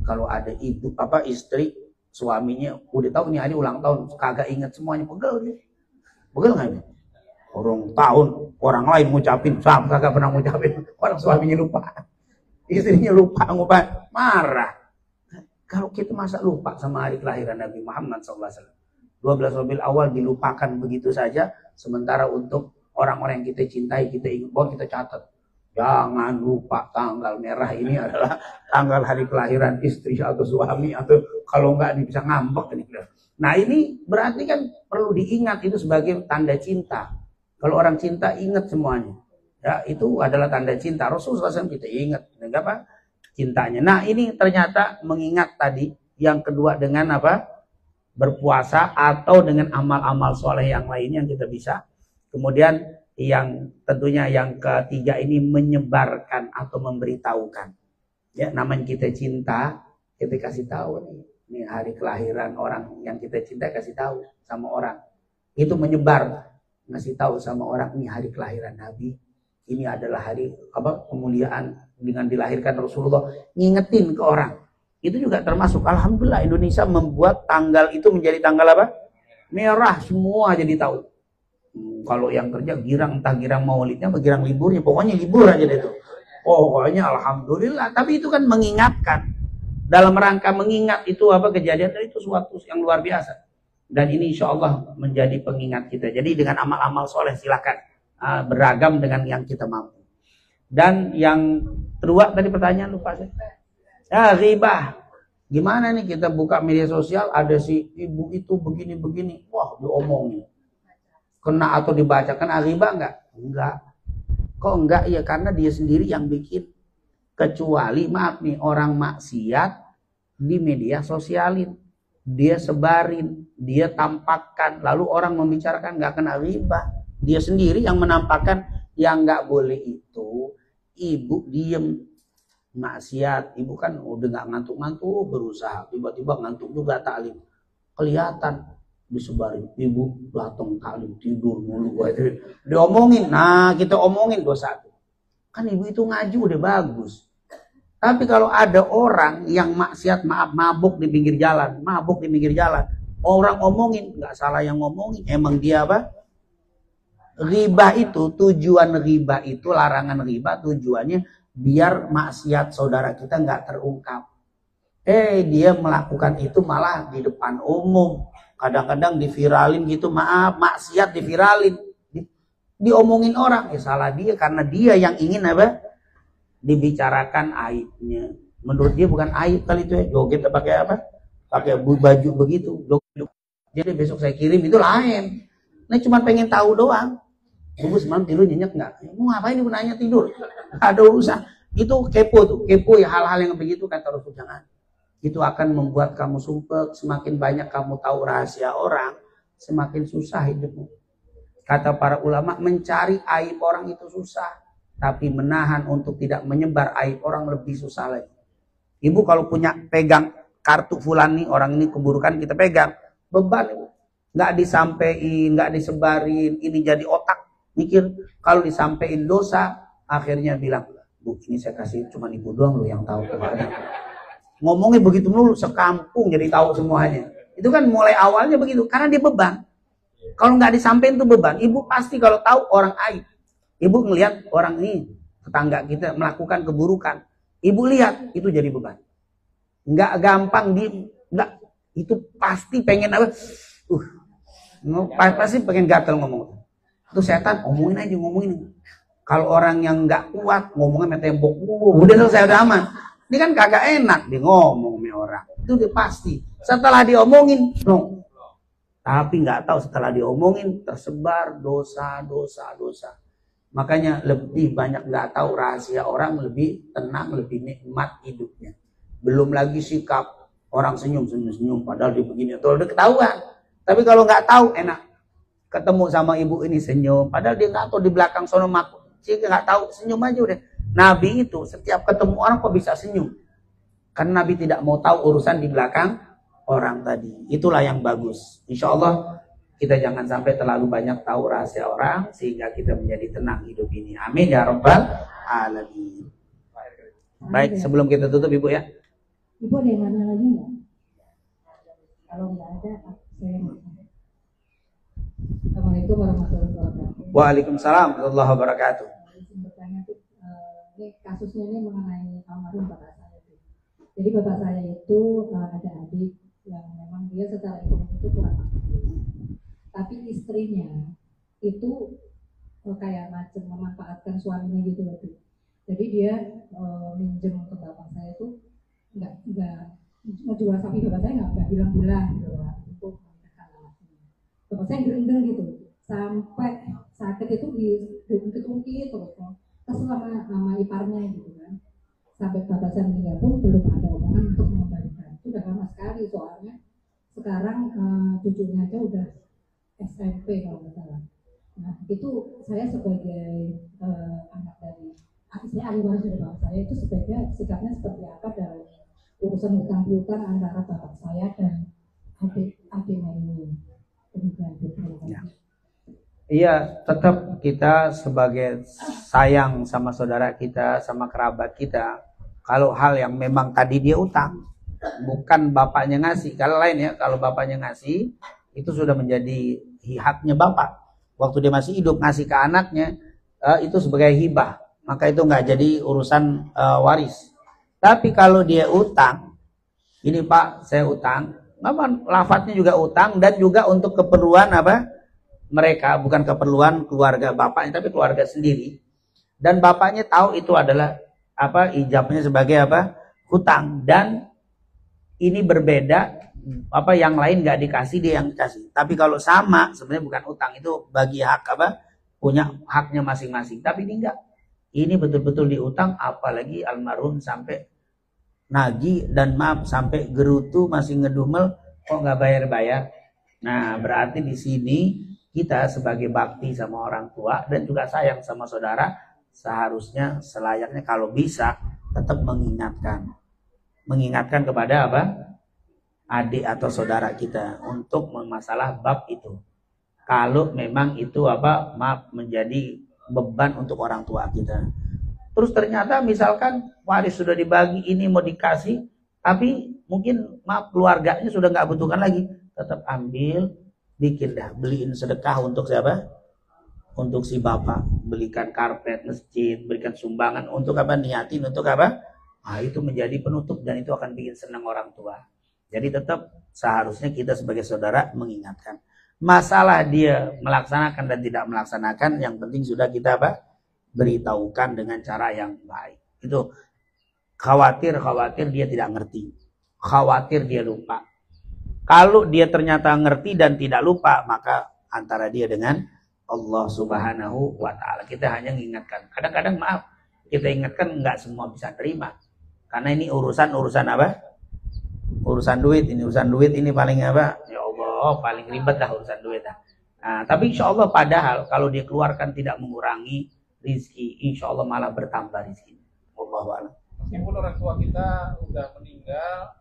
A: Kalau ada ibu istri suaminya udah tahu nih hari ulang tahun, kagak ingat semuanya, pegel dia. Pegel nggak ini? Orang tahun orang lain ngucapin, sama kagak pernah ngucapin, orang suaminya lupa, istrinya lupa, marah. Kalau kita masa lupa sama hari kelahiran Nabi Muhammad SAW, 12 Rabiul Awal dilupakan begitu saja, sementara untuk orang-orang yang kita cintai, kita ingat, kita catat. Jangan lupa tanggal merah ini adalah tanggal hari kelahiran istri atau suami, atau kalau enggak bisa ngambek. Nah ini berarti kan perlu diingat, itu sebagai tanda cinta. Kalau orang cinta ingat semuanya. Ya, itu adalah tanda cinta. Rasulullah SAW kita ingat. Apa? Cintanya. Nah ini ternyata mengingat tadi. Yang kedua dengan apa? Berpuasa atau dengan amal-amal soleh yang lain yang kita bisa. Kemudian yang tentunya yang ketiga ini menyebarkan atau memberitahukan. Ya, namanya kita cinta, kita kasih tahu nih, ini hari kelahiran orang yang kita cinta, kasih tahu sama orang. Itu menyebar, ngasih tahu sama orang ini hari kelahiran Nabi. Ini adalah hari kemuliaan dengan dilahirkan Rasulullah, ngingetin ke orang. Itu juga termasuk, alhamdulillah Indonesia membuat tanggal itu menjadi tanggal apa? Merah, semua jadi tahu. Kalau yang kerja girang, entah girang maulidnya atau girang liburnya, pokoknya libur aja deh itu. Pokoknya alhamdulillah. Tapi itu kan mengingatkan. Dalam rangka mengingat itu kejadian itu suatu yang luar biasa. Dan ini insya Allah menjadi pengingat kita. Jadi dengan amal-amal soleh silakan beragam dengan yang kita mampu. Dan yang kedua tadi pertanyaan lupa saya. Ya, ghibah. Gimana nih kita buka media sosial ada si ibu itu begini-begini, wah diomongin. Kena atau dibacakan ghibah enggak? Enggak. Kok enggak? Ya karena dia sendiri yang bikin. Kecuali maaf nih, orang maksiat di media sosialin, dia sebarin, dia tampakkan, lalu orang membicarakan, enggak kena ghibah. Dia sendiri yang menampakkan. Yang enggak boleh itu ibu diem maksiat. Ibu kan udah enggak ngantuk-ngantuk berusaha, tiba-tiba ngantuk juga taklim, kelihatan disebarin, ibu datang taklim tidur mulu, diomongin. Nah kita omongin dosa itu. Kan ibu itu ngaji udah bagus. Tapi kalau ada orang yang maksiat, mabuk di pinggir jalan, orang omongin, nggak salah yang ngomongin, emang dia apa? Ghibah itu, tujuan ghibah itu, larangan ghibah tujuannya biar maksiat saudara kita nggak terungkap. Dia melakukan itu malah di depan umum. Kadang-kadang diviralin gitu, maksiat diviralin, diomongin orang, ya salah dia karena dia yang ingin apa? Dibicarakan aibnya. Menurut dia bukan aib kali itu ya, joget pakai apa? Pakai baju begitu, joget. Jadi besok saya kirim itu lain. Nah cuma pengen tahu doang. Bu semalam tidur nyenyak nggak? Mau ngapain ibu nanya tidur? Ada urusan. Itu kepo tuh, kepo ya hal-hal yang begitu kata Rasul jangan. Itu akan membuat kamu sumpek. Semakin banyak kamu tahu rahasia orang, semakin susah hidupmu. Kata para ulama, mencari aib orang itu susah, tapi menahan untuk tidak menyebar aib orang lebih susah lagi. Ibu kalau punya pegang kartu fulan nih, orang ini keburukan kita pegang, beban ibu. Nggak disampein, nggak disebarin, ini jadi otak mikir. Kalau disampein dosa, akhirnya bilang, Bu, ini saya kasih cuma ibu doang loh yang tahu. Ngomongnya begitu dulu, sekampung jadi tahu semuanya. Itu kan mulai awalnya begitu, karena dia beban. Kalau nggak disampein itu beban. Ibu pasti kalau tahu orang aib, ibu ngelihat orang ini, tetangga kita melakukan keburukan, ibu lihat, itu jadi beban. Nggak gampang, nggak, itu pasti pengen apa? Pasti pengen gatel ngomong. Itu setan, ngomongin aja, ngomongin. Kalau orang yang nggak kuat, ngomongnya sama tembok, udah selesai, udah aman. Ini kan kagak enak dia ngomong sama orang. Itu dia pasti. Setelah diomongin, no. Tapi nggak tahu setelah diomongin tersebar dosa. Makanya lebih banyak nggak tahu rahasia orang, lebih tenang, lebih nikmat hidupnya. Belum lagi sikap orang senyum padahal dia begini, itu udah ketahuan. Tapi kalau nggak tahu enak. Ketemu sama ibu ini senyum, padahal dia nggak tahu di belakang sono makut. Sih nggak tahu, senyum aja udah. Nabi itu setiap ketemu orang kok bisa senyum. Karena Nabi tidak mau tahu urusan di belakang orang tadi. Itulah yang bagus. Insya Allah kita jangan sampai terlalu banyak tahu rahasia orang sehingga kita menjadi tenang hidup ini. Amin ya rabbal alamin. Baik, sebelum kita tutup Ibu ya.
C: Ibu ada yang mana lagi nggak? Kalau nggak ada, saya mau. Assalamualaikum warahmatullahi wabarakatuh.
A: Waalaikumsalam warahmatullahi wabarakatuh.
C: Bertanya tuh, ini kasusnya ini mengenai almarhum bapak saya. Jadi bapak saya itu ada adik yang memang dia secara ekonomi itu kurang mampu. Tapi istrinya itu kayak macam memanfaatkan suaminya gitu loh. Jadi dia minjem ke bapak saya itu nggak jual sapi, bapak saya nggak bilang-bilang gitu lah untuk menikahkan anaknya. Bapak saya gerendeng gitu sampai sakit itu diungkit-ungkit terus selama nama iparnya gitu kan. Sampai bapak saya meninggal pun belum ada omongan untuk mengembalikan. Itu udah lama sekali soalnya. Sekarang cucunya aja udah SMP kalau nggak salah. Nah itu saya sebagai anak dari saya ahli waris dari bapak saya itu sebagai sikapnya seperti apa dalam urusan hutang piutang antara bapak saya dan adiknya ini.
A: Ya. Iya, tetap kita sebagai sayang sama saudara kita, sama kerabat kita. Kalau hal yang memang tadi dia utang, bukan bapaknya ngasih. Kalau lain ya, kalau bapaknya ngasih, itu sudah menjadi haknya bapak. Waktu dia masih hidup ngasih ke anaknya, itu sebagai hibah. Maka itu nggak jadi urusan waris. Tapi kalau dia utang, ini Pak, saya utang. Lafadznya juga utang dan juga untuk keperluan apa? Mereka, bukan keperluan keluarga bapaknya tapi keluarga sendiri. Dan bapaknya tahu itu adalah apa? Ijabnya sebagai apa? Hutang. Dan ini berbeda, apa yang lain nggak dikasih, dia yang dikasih. Tapi kalau sama sebenarnya bukan utang, itu bagi hak apa? Punya haknya masing-masing. Tapi ini enggak. Ini betul-betul diutang, apalagi almarhum sampai nagih dan maaf sampai gerutu masih ngedumel kok nggak bayar-bayar. Nah berarti di sini kita sebagai bakti sama orang tua dan juga sayang sama saudara seharusnya selayaknya kalau bisa tetap mengingatkan kepada apa adik atau saudara kita untuk masalah bab itu. Kalau memang itu apa maaf menjadi beban untuk orang tua kita. Terus ternyata misalkan waris sudah dibagi, ini mau dikasih, tapi mungkin maaf keluarganya sudah nggak butuhkan lagi, tetap ambil, bikin dah, beliin sedekah untuk siapa? Untuk si bapak, belikan karpet masjid, berikan sumbangan untuk apa? Niatin untuk apa? Nah, itu menjadi penutup dan itu akan bikin senang orang tua. Jadi tetap seharusnya kita sebagai saudara mengingatkan. Masalah dia melaksanakan dan tidak melaksanakan, yang penting sudah kita apa? Beritahukan dengan cara yang baik. Itu khawatir dia tidak ngerti, khawatir dia lupa. Kalau dia ternyata ngerti dan tidak lupa, maka antara dia dengan Allah Subhanahu wa Ta'ala. Kita hanya mengingatkan. Kadang-kadang maaf, kita ingatkan nggak semua bisa terima, karena ini urusan apa? Urusan duit. Ini urusan duit ini paling apa? Ya Allah, paling ribet dah urusan duit dah. Nah, tapi insya Allah padahal kalau dia keluarkan tidak mengurangi rizki, insya Allah malah bertambah rizki. Wallahu a'lam.
D: meskipun orang tua kita udah meninggal,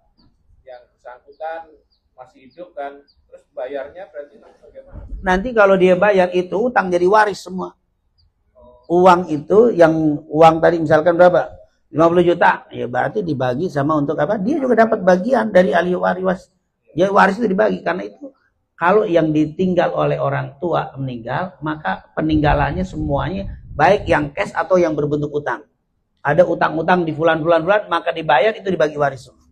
D: yang bersangkutan masih hidup kan, terus bayarnya berarti bagaimana?
A: Nanti kalau dia bayar itu utang jadi waris semua. Uang itu yang uang tadi misalkan berapa? 50 juta. Ya berarti dibagi sama untuk apa? Dia juga dapat bagian dari ahli waris. Ya waris itu dibagi karena itu kalau yang ditinggal oleh orang tua meninggal, maka peninggalannya semuanya baik yang cash atau yang berbentuk utang. Ada utang-utang di bulan-bulan, maka dibayar itu dibagi waris semua.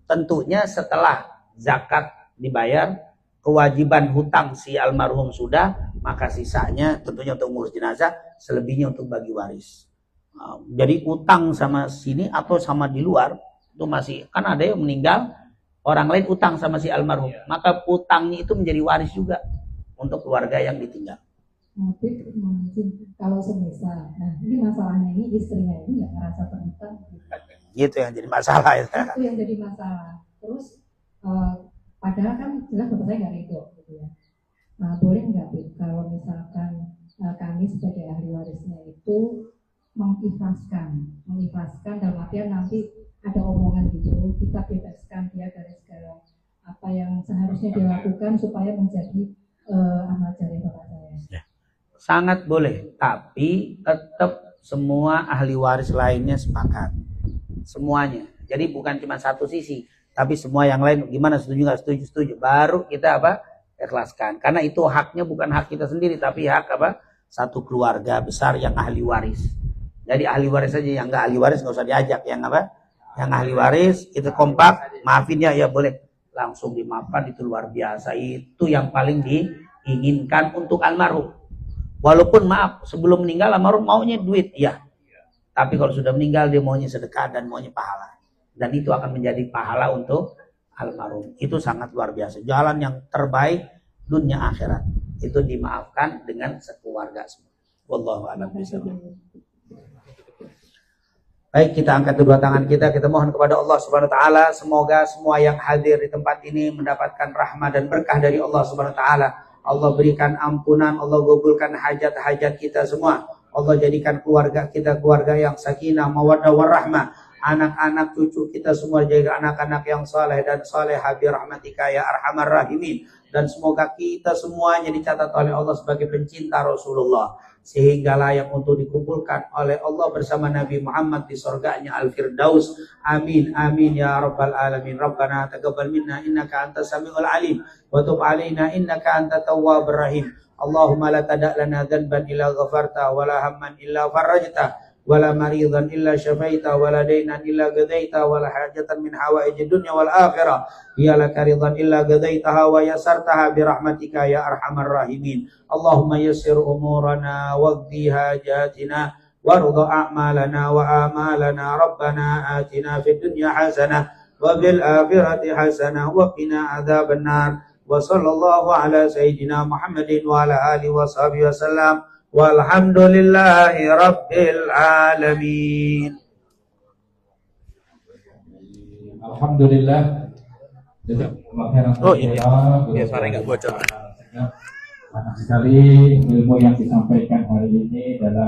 A: Tentunya setelah zakat dibayar, kewajiban hutang si almarhum sudah, maka sisanya tentunya untuk ngurus jenazah, selebihnya untuk bagi waris. Jadi utang sama sini atau sama di luar itu masih, kan ada yang meninggal orang lain utang sama si almarhum, maka utangnya itu menjadi waris juga untuk keluarga yang ditinggal.
C: Kalau semisal, nah ini masalahnya ini istrinya ini nggak merasa terhutang.
A: Gitu yang jadi masalah itu.
C: Itu yang jadi masalah. Terus padahal kan jelas bapak saya nggak ridho gitu ya. Boleh nggak kalau misalkan kami sebagai ahli warisnya itu mengikhlaskan dalam artian nanti ada omongan gitu, kita bebaskan dia dari segala apa yang seharusnya dilakukan supaya menjadi amal jariah bapak saya.
A: Ya. Sangat boleh, tapi tetap semua ahli waris lainnya sepakat, semuanya. Jadi bukan cuma satu sisi, tapi semua yang lain gimana, setuju nggak setuju, baru kita apa ikhlaskan. Karena itu haknya bukan hak kita sendiri, tapi hak apa satu keluarga besar yang ahli waris. Jadi ahli waris saja, yang nggak ahli waris nggak usah diajak, yang apa, yang ahli waris itu kompak, maafin ya boleh langsung dimaafkan, itu luar biasa. Itu yang paling diinginkan untuk almarhum. Walaupun maaf sebelum meninggal almarhum maunya duit, ya. Tapi kalau sudah meninggal dia maunya sedekah dan maunya pahala. Dan itu akan menjadi pahala untuk almarhum. Itu sangat luar biasa. Jalan yang terbaik dunia akhirat. Itu dimaafkan dengan sekeluarga semua. Wallahu a'lam bishawab. Baik, kita angkat kedua tangan kita mohon kepada Allah Subhanahu wa taala, semoga semua yang hadir di tempat ini mendapatkan rahmat dan berkah dari Allah Subhanahu wa taala. Allah berikan ampunan, Allah gabulkan hajat-hajat kita semua. Allah jadikan keluarga kita keluarga yang sakinah, mawaddah warahmah. Anak-anak cucu kita semua jadi anak-anak yang saleh dan salehah bi rahmatika ya arhamar rahimin. Dan semoga kita semuanya dicatat oleh Allah sebagai pencinta Rasulullah, sehingga layak untuk dikumpulkan oleh Allah bersama Nabi Muhammad di surganya Al-Firdaus. Amin amin ya rabbal alamin. Rabbana taqabbal minna innaka antas samiul alim wa tub alaina innaka antat tawwabur rahim. Allahumma la tada' lana dhanban illa ghafarta wa la hamman illa farajta wala maridan illa syafaita wala dainan illa qadaita wala hajatan min hawaijid dunya wal akhirah ya laka ridan illa qadaitaha wa yasartaha bi rahmatika ya arhamar rahimin. Allahumma yassir umurana waghdi hajatina warda a'malana wa amalana. Rabbana atina fid dunya hasanah wa fil akhirati hasanah wa qina adzaban nar. Wa sallallahu ala sayyidina Muhammadin wa ala alihi wa sahbihi wasallam. Walhamdulillahi rabbil alamin.
B: Alhamdulillah.
A: Oh iya, suaranya nggak bocor.
B: Banyak sekali ilmu yang disampaikan hari ini dalam